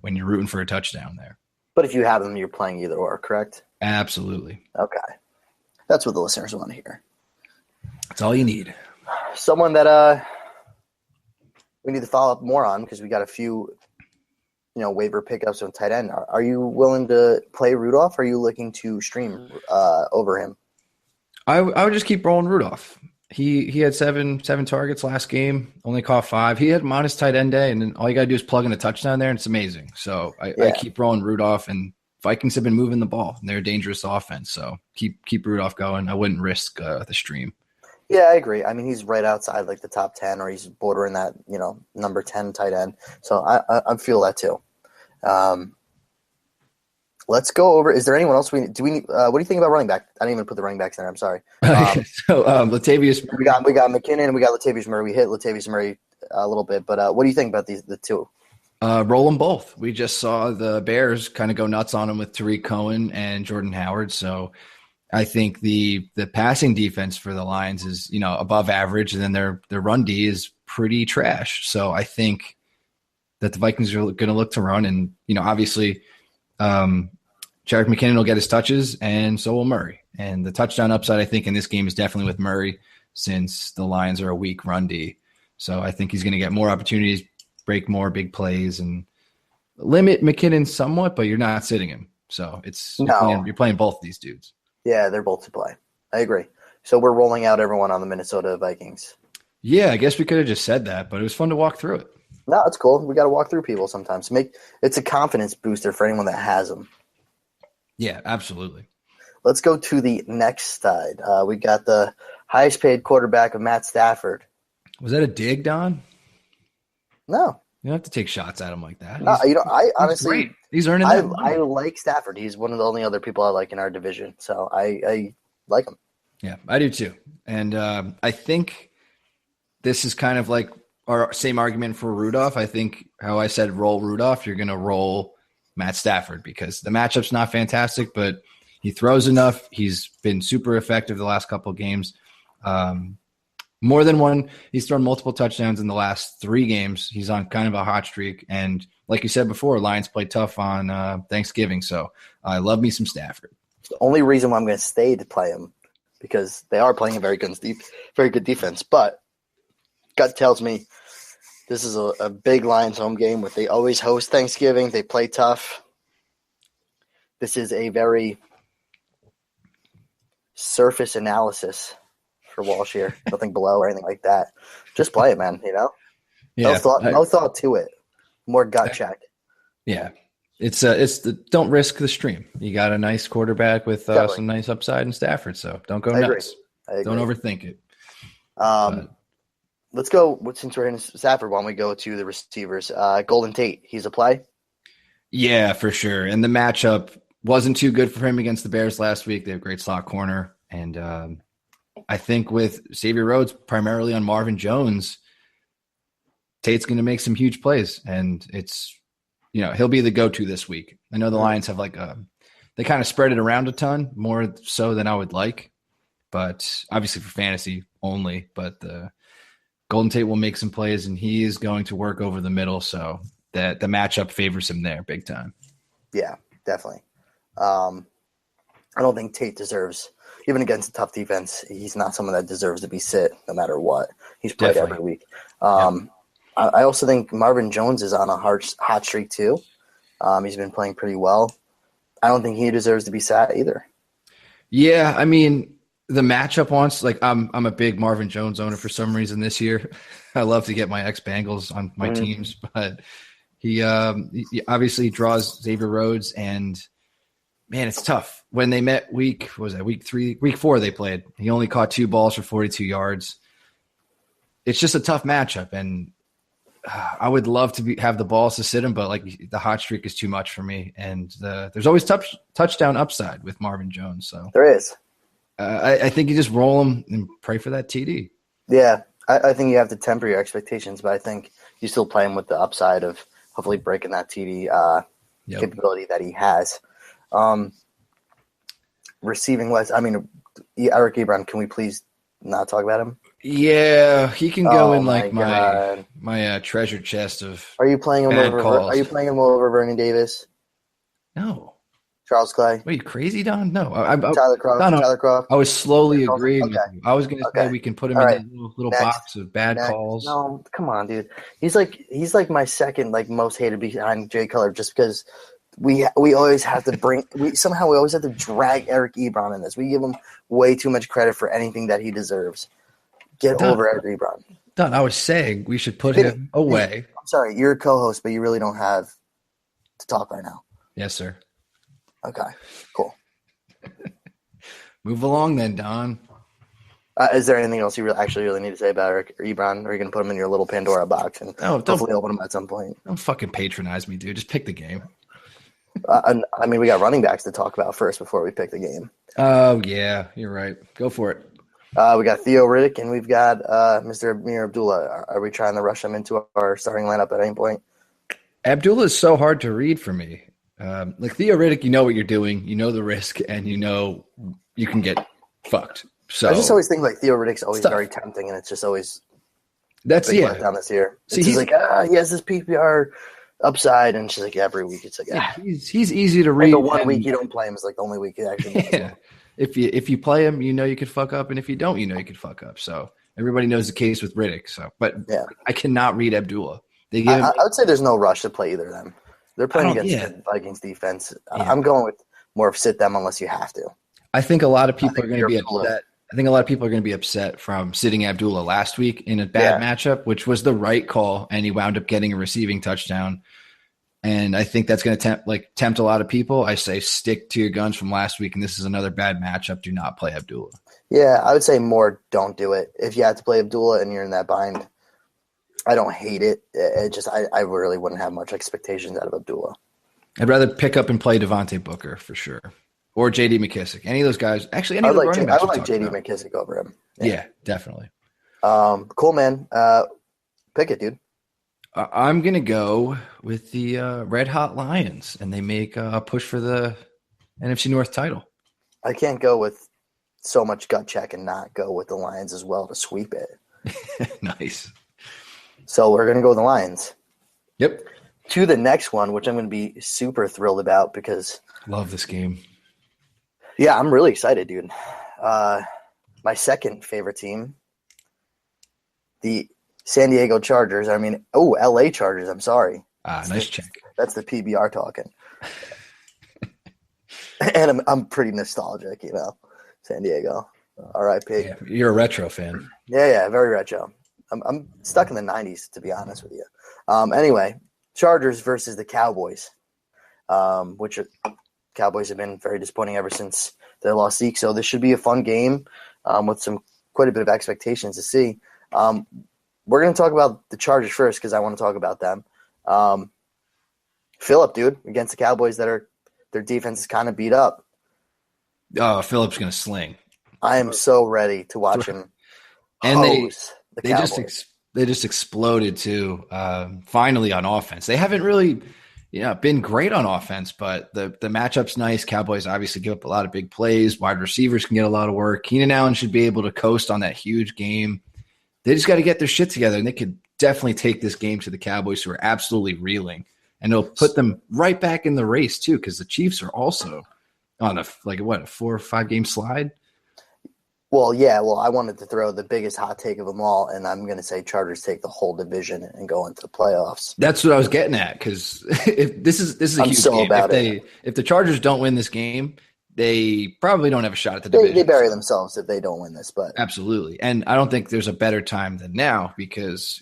when you're rooting for a touchdown there. But if you have them, you're playing either or, correct? Absolutely. Okay. That's what the listeners want to hear. That's all you need. Someone that we need to follow up more on because we got a few waiver pickups on tight end. Are you willing to play Rudolph? Or are you looking to stream over him? I would just keep rolling Rudolph. He had seven targets last game, only caught 5. He had a modest tight end day, and then all you got to do is plug in a touchdown there, and it's amazing. So I keep rolling Rudolph, and Vikings have been moving the ball. They're a dangerous offense, so keep Rudolph going. I wouldn't risk the stream. Yeah, I agree. I mean, he's right outside like the top 10, or he's bordering that number 10 tight end. So I feel that too. Let's go over. Is there anyone else what do you think about running back? I didn't even put the running backs in there. I'm sorry. Latavius. We got McKinnon and we got Latavius Murray. We hit Latavius Murray a little bit, but what do you think about the two? Roll them both. We just saw the Bears kind of go nuts on him with Tariq Cohen and Jordan Howard. So I think the passing defense for the Lions is above average, and then their run D is pretty trash. So I think that the Vikings are going to look to run, and obviously. Jerick McKinnon will get his touches, and so will Murray. And the touchdown upside, I think, in this game is definitely with Murray since the Lions are a weak run D. So I think he's going to get more opportunities, break more big plays, and limit McKinnon somewhat, but you're not sitting him. So you're playing both of these dudes. Yeah, they're both to play. I agree. So we're rolling out everyone on the Minnesota Vikings. Yeah, I guess we could have just said that, but it was fun to walk through it. No, it's cool. We got to walk through people sometimes. It's a confidence booster for anyone that has them. Yeah, absolutely. Let's go to the next side. We got the highest paid quarterback of Matt Stafford. Was that a dig, Don? No. You don't have to take shots at him like that. No, I honestly – he's earning that money. I like Stafford. He's one of the only other people I like in our division. So I like him. Yeah, I do too. And I think this is kind of like our same argument for Rudolph. I think how I said roll Rudolph, you're going to roll Matt Stafford because the matchup's not fantastic, but he throws enough. He's been super effective the last couple of games. More than one. He's thrown multiple touchdowns in the last 3 games. He's on kind of a hot streak. And like you said before, Lions played tough on Thanksgiving. So I love me some Stafford. It's the only reason why I'm going to stay to play him because they are playing a very good defense. But gut tells me this is a big Lions home game. They always host Thanksgiving. They play tough. This is a very surface analysis for Walsh here. Nothing below or anything like that. Just play it, man. Yeah, no thought to it. More gut check. Yeah, it's don't risk the stream. You got a nice quarterback with some nice upside in Stafford, so don't go nuts. Don't overthink it. Let's go. Since we're in Stafford, why don't we go to the receivers? Golden Tate, he's a play? Yeah, for sure. And the matchup wasn't too good for him against the Bears last week. They have a great slot corner. And I think with Xavier Rhodes primarily on Marvin Jones, Tate's going to make some huge plays. And it's, he'll be the go-to this week. I know the Lions have they kind of spread it around a ton, more so than I would like. But obviously for fantasy only. But Golden Tate will make some plays, and he is going to work over the middle, so that the matchup favors him there big time. Yeah, definitely. I don't think Tate deserves even against a tough defense, he's not someone that deserves to be sit no matter what. He's played every week. I also think Marvin Jones is on a hot streak too. He's been playing pretty well. I don't think he deserves to be sat either. Yeah, I mean, the matchup wants I'm a big Marvin Jones owner for some reason this year. I love to get my ex-Bengals on my teams, but he obviously draws Xavier Rhodes, and man, it's tough. When they met week 4 they played. He only caught 2 balls for 42 yards. It's just a tough matchup, and I would love to have the balls to sit him, but the hot streak is too much for me. And there's always touchdown upside with Marvin Jones. So there is. I think you just roll him and pray for that TD. Yeah, I think you have to temper your expectations, but I think you still play him with the upside of hopefully breaking that TD capability that he has. Receiving wise, I mean, Eric Ebron, can we please not talk about him? Yeah, he can go in my treasure chest of. Are you playing him over? Are you playing him over Vernon Davis? No. Charles Clay? Wait, you crazy, Don? No. Tyler Croft? No. Tyler Croft? I was slowly agreeing with you. I was going to say we can put him in that little box of bad calls. No, come on, dude. He's like my second most hated behind Jay Cutler, just because we always have to we always have to drag Eric Ebron in this. We give him way too much credit for anything that he deserves. Get over Eric Ebron. Don, I was saying we should put him away. I'm sorry, you're a co-host, but you really don't have to talk right now. Yes, sir. Okay, cool. Move along then, Don. Is there anything else you really need to say about Eric Ebron? Or are you going to put him in your little Pandora box and hopefully open him at some point? Don't fucking patronize me, dude. Just pick the game. I mean, we got running backs to talk about first before we pick the game. Oh, yeah, you're right. Go for it. We got Theo Riddick, and we've got Mr. Amir Abdullah. Are we trying to rush him into our starting lineup at any point? Abdullah is so hard to read for me. Theo Riddick, you know what you're doing. You know the risk, and you know you can get fucked. So I just always think Theo Riddick's always very tempting, and it's just always down this year. It's he has this PPR upside, and she's every week it's he's easy to read. The one week you don't play him is the only week you actually yeah. If you play him, you know you could fuck up, and if you don't, you know you could fuck up. So everybody knows the case with Riddick. So, but I cannot read Abdullah. I would say there's no rush to play either of them. They're playing against the Vikings defense. I'm going with more of sit them unless you have to. I think a lot of people are going to be upset. I think a lot of people are going to be upset from sitting Abdullah last week in a bad matchup, which was the right call, and he wound up getting a receiving touchdown. And I think that's going to tempt a lot of people. I say stick to your guns from last week, and this is another bad matchup. Do not play Abdullah. Yeah, I would say more don't do it. If you have to play Abdullah and you're in that bind, I don't hate it. It just I really wouldn't have much expectations out of Abdullah. I'd rather pick up and play Devontae Booker for sure. Or J.D. McKissick. Any of those guys. Actually, any of the running backs. I would like J.D. McKissick over him. Yeah, definitely. Cool, man. Pick it, dude. I'm going to go with the Red Hot Lions, and they make a push for the NFC North title. I can't go with so much gut check and not go with the Lions as well to sweep it. Nice. So we're going to go with the Lions. Yep. To the next one, which I'm going to be super thrilled about because – love this game. Yeah, I'm really excited, dude. My second favorite team, the San Diego Chargers. LA Chargers. I'm sorry. Nice check. That's the PBR talking. And I'm pretty nostalgic, San Diego. R.I.P. Yeah, you're a retro fan. Yeah, very retro. I'm stuck in the 90s, to be honest with you. Anyway, Chargers versus the Cowboys, which Cowboys have been very disappointing ever since they lost Zeke. So this should be a fun game with quite a bit of expectations to see. We're going to talk about the Chargers first because I want to talk about them. Phillip, dude, against the Cowboys their defense is kind of beat up. Oh, Phillip's going to sling. I am so ready to watch him. And they just exploded too. Finally on offense, they haven't really been great on offense, but the matchup's nice. Cowboys obviously give up a lot of big plays. Wide receivers can get a lot of work. Keenan Allen should be able to coast on that huge game. They just got to get their shit together, and they could definitely take this game to the Cowboys, who are absolutely reeling, and it'll put them right back in the race too, because the Chiefs are also on a 4 or 5 game slide. Well, yeah. Well, I wanted to throw the biggest hot take of them all, and I'm going to say Chargers take the whole division and go into the playoffs. That's what I was getting at, because if this is a I'm huge so game. about it. If the Chargers don't win this game, they probably don't have a shot at the division. They bury themselves if they don't win this, but Absolutely. And I don't think there's a better time than now, because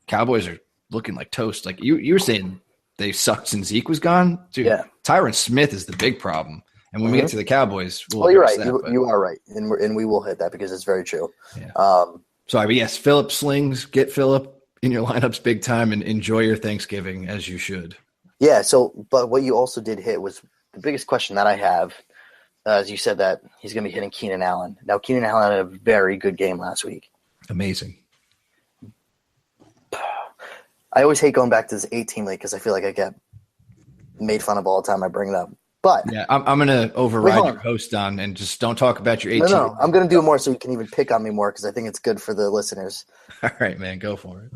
Cowboys are looking like toast. Like you were saying, they sucked since Zeke was gone. Dude, yeah. Tyron Smith is the big problem. And when we get to the Cowboys, well, you're right. You are right, and we will hit that because it's very true. Yeah. Sorry, but yes, Phillip slings. Get Phillip in your lineups big time, and enjoy your Thanksgiving as you should. Yeah. So, but what you also did hit was the biggest question that I have. As you said that he's going to be hitting Keenan Allen. Now, Keenan Allen had a very good game last week. Amazing. I always hate going back to this 18 league because I feel like I get made fun of all the time I bring it up. But yeah, I'm going to override your host on and just don't talk about your 18. No, I'm going to do it more so you can even pick on me more because I think it's good for the listeners. All right, man, go for it.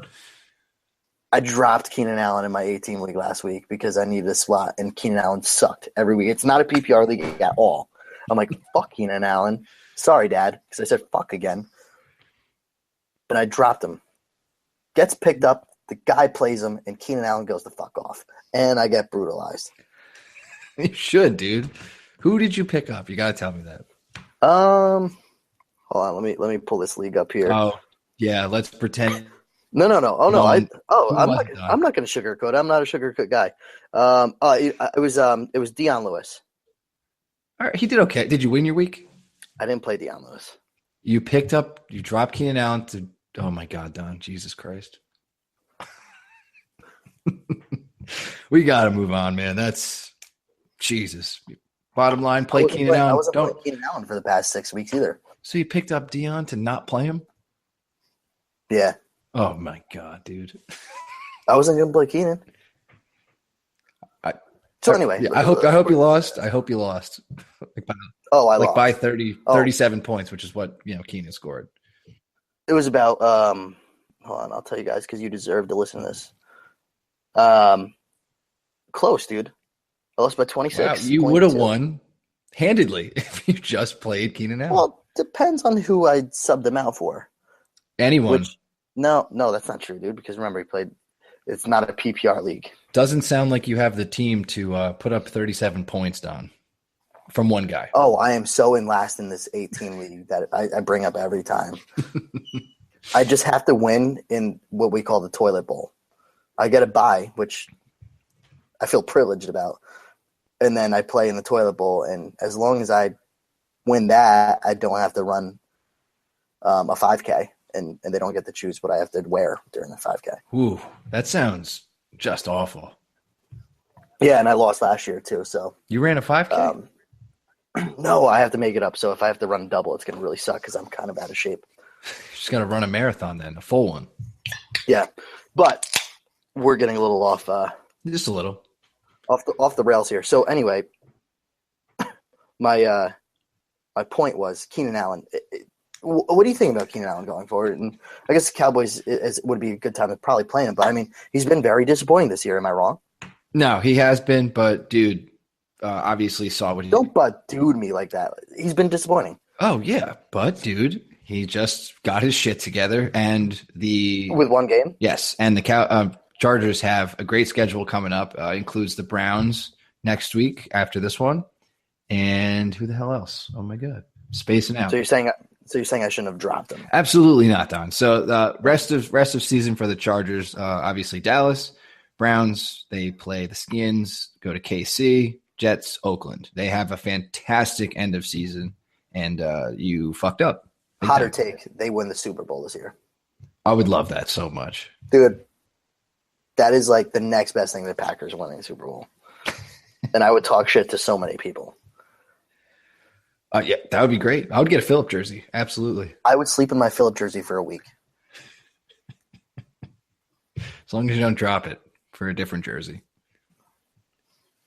I dropped Keenan Allen in my 18 league last week because I needed a slot, and Keenan Allen sucked every week. It's not a PPR league at all. I'm like, fuck Keenan Allen. Sorry, Dad, because I said fuck again. And I dropped him. Gets picked up, the guy plays him, and Keenan Allen goes the fuck off. And I get brutalized. You should, dude. Who did you pick up? You got to tell me that. Hold on, let me pull this league up here. Oh, yeah, let's pretend. No. Oh no, I'm not going to sugarcoat it. I'm not a sugarcoat guy. It was Deion Lewis. All right, he did okay. Did you win your week? I didn't play Deion Lewis. You dropped Keenan Allen to, oh my God, Don, Jesus Christ. We got to move on, man. That's Jesus. Bottom line, play Keenan Allen. I wasn't playing Keenan Allen for the past 6 weeks either. So you picked up Deion to not play him? Yeah. Oh my God, dude. I wasn't going to play Keenan. So anyway. Yeah, I hope you lost. I hope you lost. I lost. By 37 points, which is what, Keenan scored. It was about hold on, I'll tell you guys because you deserve to listen to this. Close, dude. I lost by 26. Wow, you would have won handedly if you just played Keenan Allen. Well, depends on who I subbed him out for. Anyone. No, that's not true, dude, because remember, he played – it's not a PPR league. Doesn't sound like you have the team to put up 37 points, Don, from one guy. Oh, I am so in last in this 18 league that I bring up every time. I just have to win in what we call the toilet bowl. I get a bye, which I feel privileged about, and then I play in the toilet bowl, and as long as I win that, I don't have to run a 5K. And they don't get to choose what I have to wear during the 5K. Ooh, that sounds just awful. Yeah, and I lost last year too. So you ran a 5K? No, I have to make it up. So if I have to run double, it's going to really suck because I'm kind of out of shape. Just got to run a marathon then, a full one. Yeah, but we're getting a little off. Just a little off the rails here. So anyway, my point was Keenan Allen. What do you think about Keenan Allen going forward? And I guess the Cowboys would be a good time to probably play him. But, I mean, he's been very disappointing this year. Am I wrong? No, he has been. But, dude, obviously saw what he – Don't but dude me like that. He's been disappointing. Oh, yeah. But, dude, he just got his shit together. And with one game? Yes. And the Chargers have a great schedule coming up. Includes the Browns next week after this one. And who the hell else? Oh, my God. Spacing out. So you're saying I shouldn't have dropped him? Absolutely not, Don. So the rest of season for the Chargers, obviously Dallas, Browns, they play the Skins, go to KC, Jets, Oakland. They have a fantastic end of season, and you fucked up. Hotter take, they win the Super Bowl this year. I would love that so much. Dude, that is like the next best thing to the Packers winning the Super Bowl. And I would talk shit to so many people. Yeah, that would be great. I would get a Phillip jersey. Absolutely. I would sleep in my Phillip jersey for a week. As long as you don't drop it for a different jersey.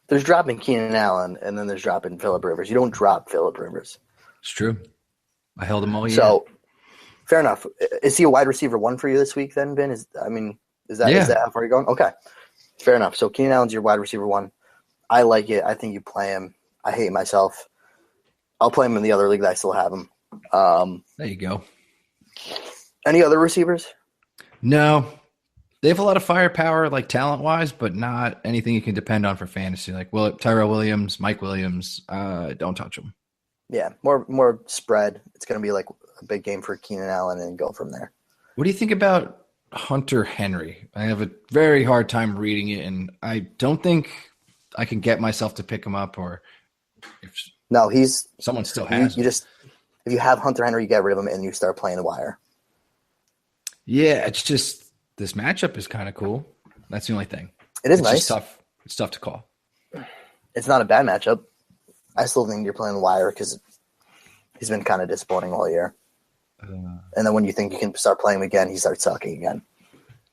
There's dropping Keenan Allen, and then there's dropping Phillip Rivers. You don't drop Phillip Rivers. It's true. I held him all year. So, fair enough. Is he a wide receiver one for you this week then, Ben? Is that how far you're going? Okay. Fair enough. So, Keenan Allen's your wide receiver one. I like it. I think you play him. I hate myself. I'll play him in the other league that I still have him. There you go. Any other receivers? No. They have a lot of firepower, like talent-wise, but not anything you can depend on for fantasy. Like Tyrell Williams, Mike Williams, don't touch them. Yeah, more spread. It's going to be like a big game for Keenan Allen and go from there. What do you think about Hunter Henry? I have a very hard time reading it, and I don't think I can get myself to pick him up. Or if someone still has him. If you have Hunter Henry, you get rid of him and you start playing the wire. Yeah, it's just this matchup is kind of cool. That's the only thing. It's nice. Just tough. It's tough to call. It's not a bad matchup. I still think you're playing the wire because he's been kind of disappointing all year. And then when you think you can start playing him again, he starts sucking again.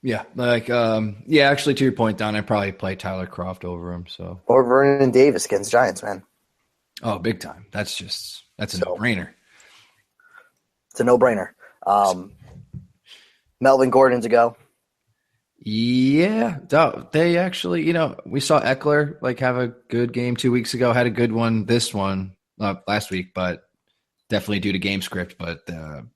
Yeah, actually, to your point, Don, I'd probably play Tyler Kroft over him. So or Vernon Davis against Giants, man. Oh, big time. That's a no-brainer. It's a no-brainer. Melvin Gordon's a go. Yeah, they actually, we saw Eckler have a good game 2 weeks ago, had a good one last week, but definitely due to game script. But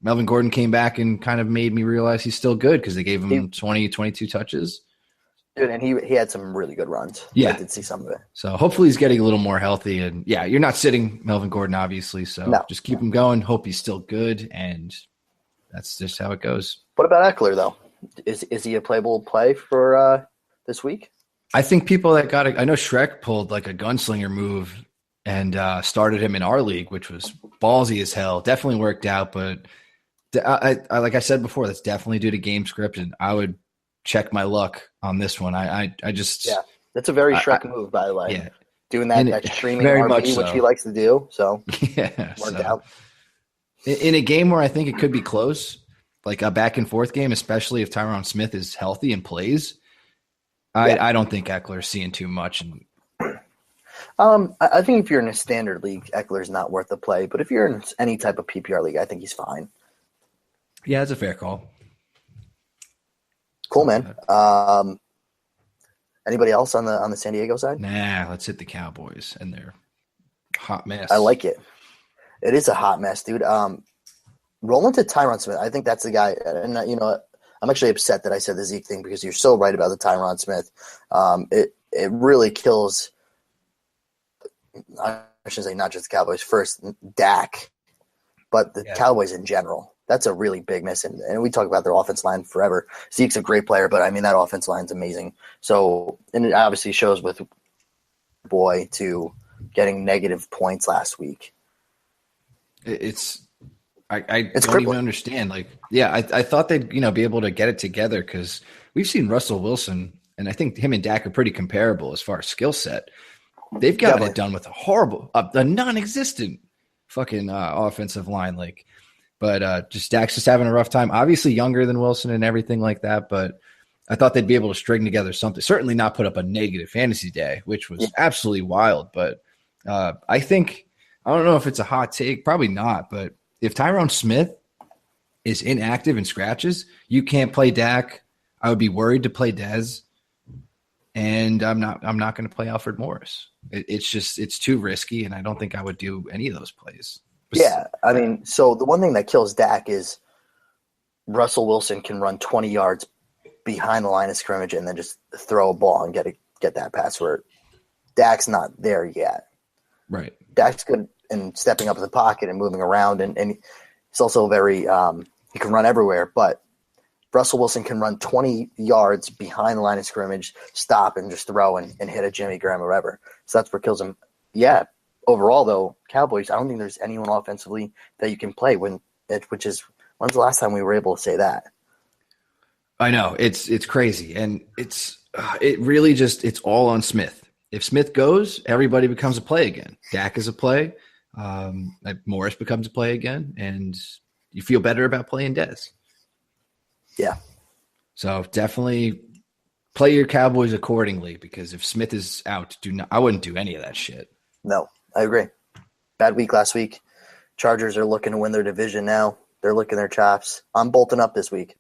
Melvin Gordon came back and kind of made me realize he's still good because they gave him 22 touches. Dude, and he had some really good runs. Yeah. I did see some of it. So hopefully he's getting a little more healthy. And yeah, you're not sitting Melvin Gordon, obviously. So just keep him going. Hope he's still good. And that's just how it goes. What about Eckler, though? Is he a playable play for this week? I think people that got it, I know Shrek pulled like a gunslinger move and started him in our league, which was ballsy as hell. Definitely worked out. But I like I said before, that's definitely due to game script. And I would check my luck on this one. I just that's a very Shrek move, by the way. Yeah, doing that streaming RB, which he likes to do. So worked out. In a game where I think it could be close, like a back and forth game, especially if Tyron Smith is healthy and plays, I don't think Eckler's seeing too much. And I think if you're in a standard league, Eckler's not worth the play. But if you're in any type of PPR league, I think he's fine. Yeah, that's a fair call. Cool, man. Anybody else on the San Diego side? Nah, let's hit the Cowboys and their hot mess. I like it. It is a hot mess, dude. Roll into Tyron Smith. I think that's the guy. And I'm actually upset that I said the Zeke thing because you're so right about the Tyron Smith. It really kills. I should say not just the Cowboys first, Dak, but the Cowboys in general. That's a really big miss, and we talk about their offense line forever. Zeke's a great player, but I mean that offense line's amazing. So, and it obviously shows with boy to getting negative points last week. I don't even understand. I thought they'd be able to get it together because we've seen Russell Wilson, and I think him and Dak are pretty comparable as far as skill set. They've got it done with a non-existent fucking offensive line, But just Dak's just having a rough time. Obviously younger than Wilson and everything like that, but I thought they'd be able to string together something. Certainly not put up a negative fantasy day, which was absolutely wild. But I don't know if it's a hot take. Probably not. But if Tyron Smith is inactive and scratches, you can't play Dak. I would be worried to play Dez. And I'm not going to play Alfred Morris. It's too risky, and I don't think I would do any of those plays. Yeah, I mean, so the one thing that kills Dak is Russell Wilson can run 20 yards behind the line of scrimmage and then just throw a ball and get that pass where Dak's not there yet. Right. Dak's good in stepping up in the pocket and moving around, and he's also very he can run everywhere, but Russell Wilson can run 20 yards behind the line of scrimmage, stop and just throw and hit a Jimmy Graham or whatever. So that's what kills him. Yeah. Overall, though, Cowboys, I don't think there's anyone offensively that you can play when's the last time we were able to say that? I know it's crazy. And it really it's all on Smith. If Smith goes, everybody becomes a play again. Dak is a play. Morris becomes a play again, and you feel better about playing Dez. Yeah. So definitely play your Cowboys accordingly, because if Smith is out, I wouldn't do any of that shit. No, I agree. Bad week last week. Chargers are looking to win their division now. They're licking their chops. I'm bolting up this week.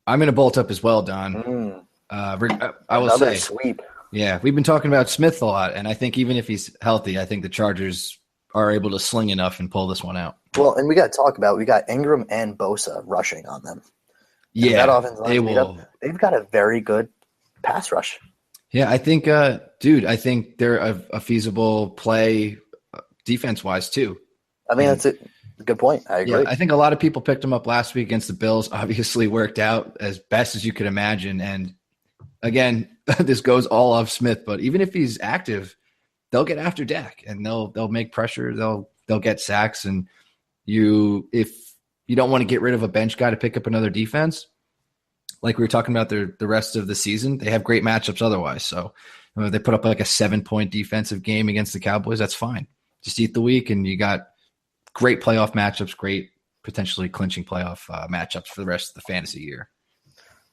I'm going to bolt up as well, Don. I will Another say sweep. Yeah, we've been talking about Smith a lot, and I think even if he's healthy, I think the Chargers are able to sling enough and pull this one out. Well, and we got to talk about, we got Ingram and Bosa rushing on them. Yeah, that offense line they've got a very good pass rush. Yeah, I think, I think they're a feasible play defense-wise too. I mean, that's a good point. I agree. Yeah, I think a lot of people picked him up last week against the Bills. Obviously worked out as best as you could imagine. And again, this goes all off Smith, but even if he's active, they'll get after Dak and they'll make pressure. They'll get sacks. And if you don't want to get rid of a bench guy to pick up another defense, like we were talking about the rest of the season, they have great matchups otherwise. So if they put up like a 7-point defensive game against the Cowboys, that's fine. Just eat the week, and you got great playoff matchups, great potentially clinching playoff matchups for the rest of the fantasy year.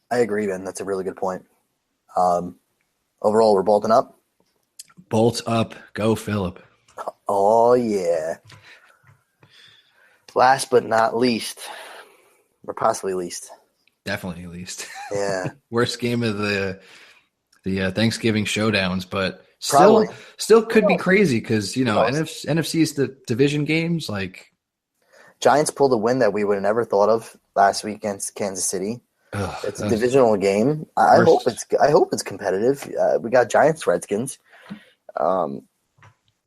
I agree, Ben. That's a really good point. Overall, we're bolting up. Bolt up. Go, Phillip. Oh, yeah. Last but not least, or possibly least. Definitely least. Yeah. Worst game of the Thanksgiving showdowns, but still could be crazy because, NFC is the division games. Like, Giants pulled a win that we would have never thought of last week against Kansas City. It's a divisional game. I hope it's competitive. We got Giants Redskins. I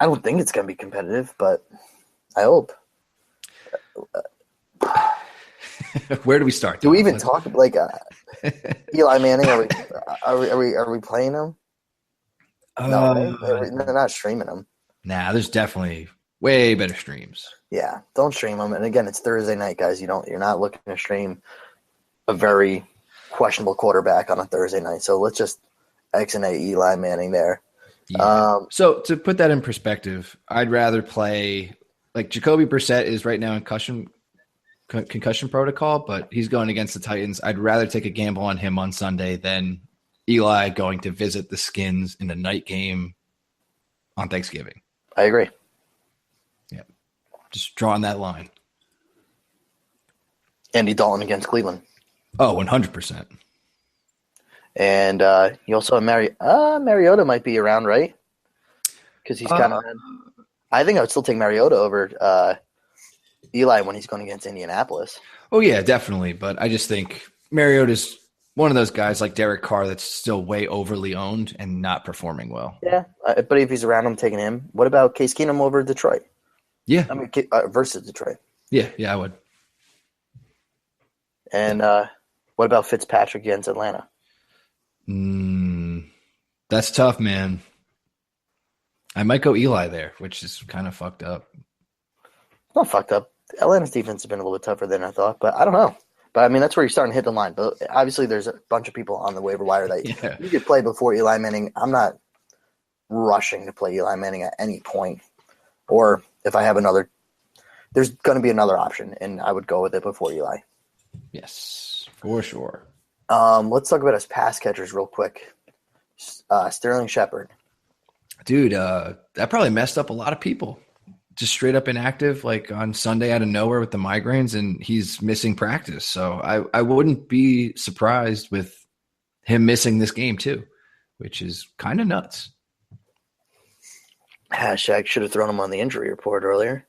don't think it's going to be competitive, but I hope. Where do we start? Do we even talk like Eli Manning? Are we playing him? No, they're not streaming him. Nah, there's definitely way better streams. Yeah, don't stream them. And again, it's Thursday night, guys. You're not looking to stream a very questionable quarterback on a Thursday night. So let's just X&A Eli Manning there. Yeah. So to put that in perspective, I'd rather play like Jacoby Brissett is right now in concussion protocol, but he's going against the Titans. I'd rather take a gamble on him on Sunday than Eli going to visit the Skins in a night game on Thanksgiving. I agree. Yeah. Just drawing that line. Andy Dalton against Cleveland. Oh, 100%. And you also have Mariota might be around, right? Because he's kind of I think I would still take Mariota over Eli when he's going against Indianapolis. Oh, yeah, definitely. But I just think Mariota's one of those guys like Derek Carr that's still way overly owned and not performing well. Yeah, but if he's around, I'm taking him. What about Case Keenum over Detroit? Yeah. I mean, versus Detroit. Yeah, I would. And what about Fitzpatrick against Atlanta? That's tough, man. I might go Eli there, which is kind of fucked up. Not fucked up. Atlanta's defense has been a little bit tougher than I thought, but I don't know. But, I mean, that's where you're starting to hit the line. But obviously there's a bunch of people on the waiver wire that you could play before Eli Manning. I'm not rushing to play Eli Manning at any point. Or if I have there's going to be another option, and I would go with it before Eli. Yes, for sure. Let's talk about his pass catchers real quick. Sterling Shepard. Dude, that probably messed up a lot of people. Just straight up inactive, like on Sunday out of nowhere with the migraines, and he's missing practice. So I wouldn't be surprised with him missing this game too, which is kind of nuts. Hashtag should have thrown him on the injury report earlier.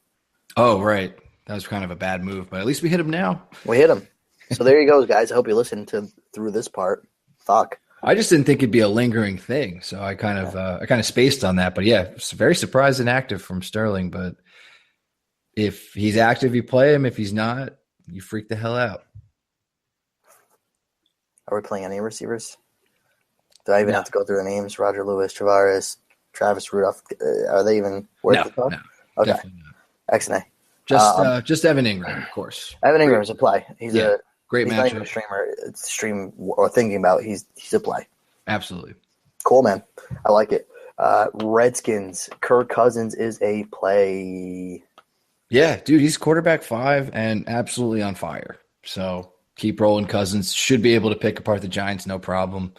Oh, right. That was kind of a bad move, but at least we hit him now. We hit him. So there you go, guys. I hope you listened through this part. Fuck. I just didn't think it'd be a lingering thing, so I kind of spaced on that. But yeah, very surprised and active from Sterling. But if he's active, you play him. If he's not, you freak the hell out. Are we playing any receivers? Do I even have to go through the names? Roger Lewis, Travaris, Travis Rudolph. Are they even worth the talk? No. Okay. X&A. Just Evan Ingram, of course. Evan Ingram's a play. He's a great matchup. Not even a streamer. It's stream or thinking about. He's a play. Absolutely. Cool, man. I like it. Redskins. Kirk Cousins is a play. Yeah, dude, he's quarterback 5 and absolutely on fire. So keep rolling. Cousins should be able to pick apart the Giants, no problem,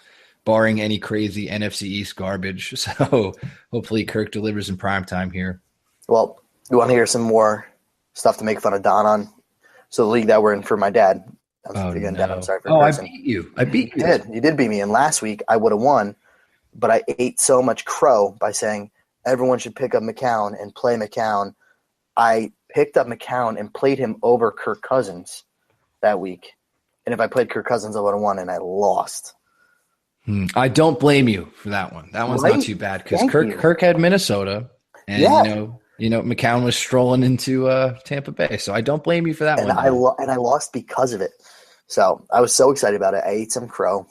barring any crazy NFC East garbage. So hopefully Kirk delivers in prime time here. Well, you want to hear some more stuff to make fun of Don on? So the league that we're in for my dad. Dad, I'm sorry for cursing. I beat you. You did beat me. And last week I would have won, but I ate so much crow by saying everyone should pick up McCown and play McCown. I picked up McCown and played him over Kirk Cousins that week. And if I played Kirk Cousins, I would have won, and I lost. I don't blame you for that one. That one's not too bad because Kirk had Minnesota, and McCown was strolling into Tampa Bay. So I don't blame you for that one. And I lost because of it. So I was so excited about it. I ate some crow.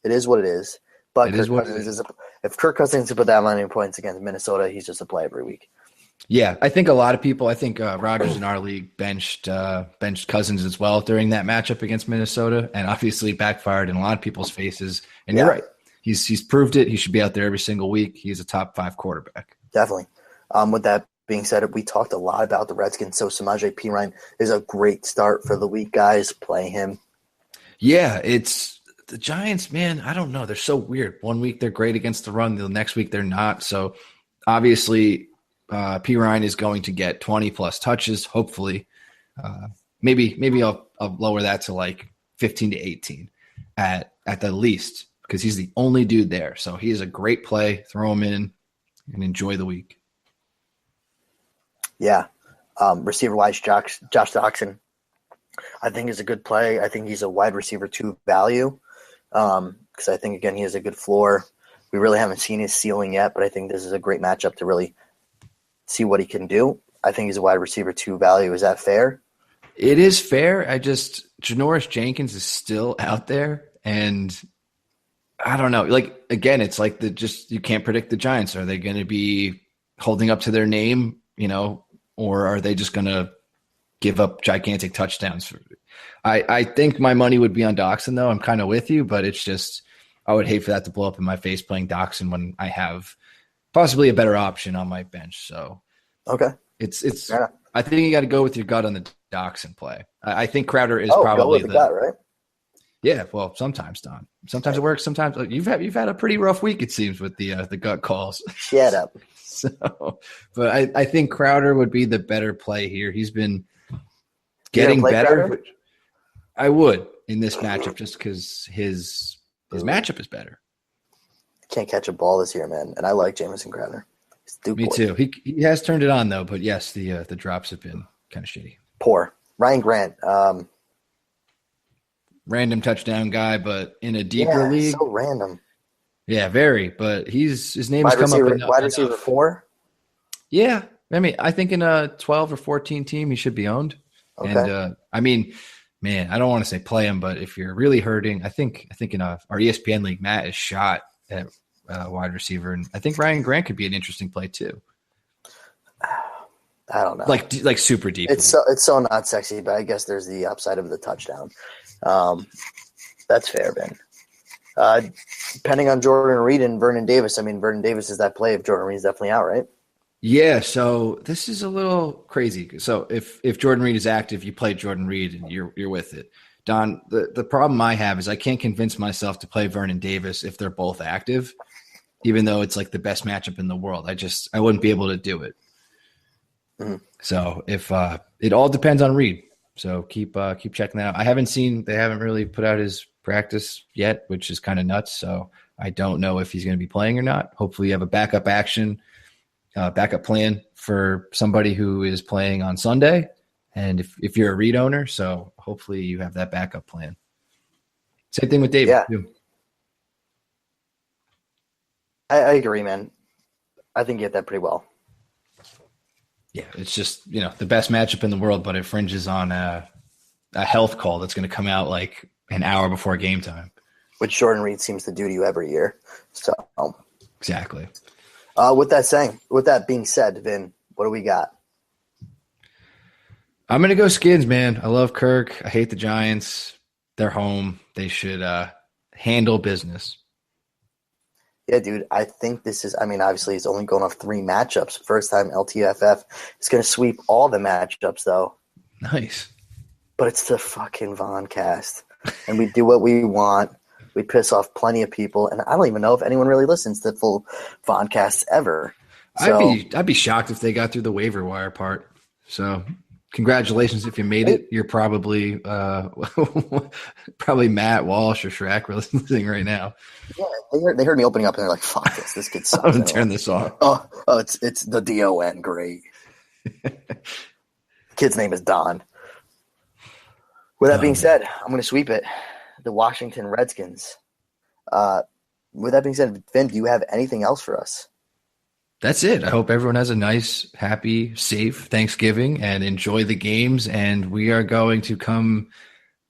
It is what it is. But if Kirk Cousins put that many points against Minnesota, he's just a play every week. Yeah, I think a lot of people. I think Rodgers in our league benched Cousins as well during that matchup against Minnesota, and obviously backfired in a lot of people's faces. And you're right; he's proved it. He should be out there every single week. He's a top 5 quarterback. Definitely. With that being said, we talked a lot about the Redskins. So Samaje Perine is a great start for the week, guys. Play him. Yeah, it's the Giants, man. I don't know. They're so weird. One week they're great against the run, the next week they're not. So obviously. Perine is going to get 20-plus touches, hopefully. Maybe I'll lower that to like 15 to 18 at the least because he's the only dude there. So he is a great play. Throw him in and enjoy the week. Yeah. Receiver-wise, Josh Doxson, I think is a good play. I think he's a wide receiver 2 value because I think, again, he has a good floor. We really haven't seen his ceiling yet, but I think this is a great matchup to really – see what he can do. I think he's a wide receiver 2 value. Is that fair? It is fair. Janoris Jenkins is still out there, and I don't know. Like, again, it's like you can't predict the Giants. Are they going to be holding up to their name, or are they just going to give up gigantic touchdowns? I think my money would be on Doxson, though. I'm kind of with you, but it's just I would hate for that to blow up in my face playing Doxson when I have possibly a better option on my bench. So, okay, it's. Yeah. I think you got to go with your gut on the Doxson play. I think Crowder is probably go with the gut, right? Yeah, well, sometimes, Don. Sometimes it works. Sometimes you've had a pretty rough week, it seems, with the gut calls. Shut up. So, but I think Crowder would be the better play here. He's been getting better. Crowder? I would in this matchup just because his matchup is better. Can't catch a ball this year, man. And I like Jamison Crowder. Me too. He has turned it on though, but yes, the drops have been kind of shitty. Poor. Ryan Grant. Random touchdown guy, but in a deeper league. So random. Yeah, very. But his name has come up. Wide receiver 4? Yeah. I think in a 12 or 14 team, he should be owned. Okay. And man, I don't want to say play him, but if you're really hurting, I think in our ESPN league, Matt is shot at wide receiver, and I think Ryan Grant could be an interesting play too. I don't know, like super deep. It's so not sexy, but I guess there's the upside of the touchdown. That's fair, Ben. Depending on Jordan Reed and Vernon Davis. Vernon Davis is that play if Jordan Reed is definitely out, right? Yeah. So this is a little crazy. So if Jordan Reed is active, you play Jordan Reed and you're with it. Don, the problem I have is I can't convince myself to play Vernon Davis if they're both active, even though it's like the best matchup in the world. I wouldn't be able to do it. Mm-hmm. So if it all depends on Reed. So keep checking that out. They haven't really put out his practice yet, which is kind of nuts. So I don't know if he's going to be playing or not. Hopefully you have a backup plan for somebody who is playing on Sunday. And if you're a Reed owner, so hopefully you have that backup plan. Same thing with David. Yeah. Too. I agree, man. I think you get that pretty well. Yeah, it's just, the best matchup in the world, but it fringes on a health call that's going to come out like an hour before game time. Which Jordan Reed seems to do to you every year. So exactly. With that being said, Vin, what do we got? I'm going to go Skins, man. I love Kirk. I hate the Giants. They're home. They should handle business. Yeah, dude, I think this is – obviously he's only going off 3 matchups. First time LTFF is going to sweep all the matchups, though. Nice. But it's the fucking VonCast. And we do what we want. We piss off plenty of people. And I don't even know if anyone really listens to full VonCasts ever. So, I'd be shocked if they got through the waiver wire part. So – congratulations if you made it. You're probably probably Matt Walsh or Shrek listening right now. Yeah, they heard me opening up and they're like, "Fuck this! This kid sucks." I'm gonna turn this off. Oh, it's the DON. Great. Kid's name is Don. With that being said, I'm going to sweep it. The Washington Redskins. With that being said, Vin, do you have anything else for us? That's it. I hope everyone has a nice, happy, safe Thanksgiving and enjoy the games. And we are going to come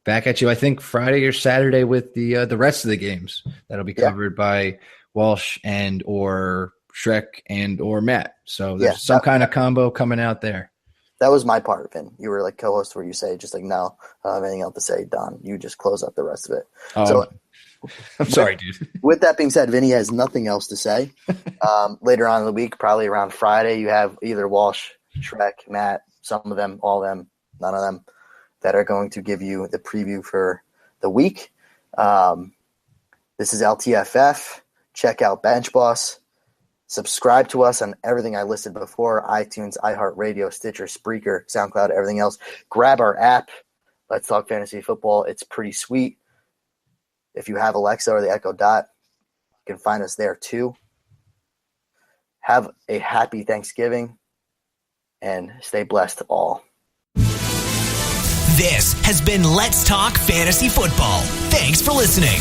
back at you, I think, Friday or Saturday with the rest of the games. That'll be covered by Walsh and or Shrek and or Matt. So there's some kind of combo coming out there. That was my part, Vin. You were like co-host where you say just like, no, I don't have anything else to say, Don. You just close up the rest of it. So I'm sorry, dude. With that being said, Vinny has nothing else to say. Later on in the week, probably around Friday, you have either Walsh, Shrek, Matt, some of them, all of them, none of them, that are going to give you the preview for the week. This is LTFF. Check out BenchBoss. Subscribe to us on everything I listed before, iTunes, iHeartRadio, Stitcher, Spreaker, SoundCloud, everything else. Grab our app, Let's Talk Fantasy Football. It's pretty sweet. If you have Alexa or the Echo Dot, you can find us there too. Have a happy Thanksgiving and stay blessed all. This has been Let's Talk Fantasy Football. Thanks for listening.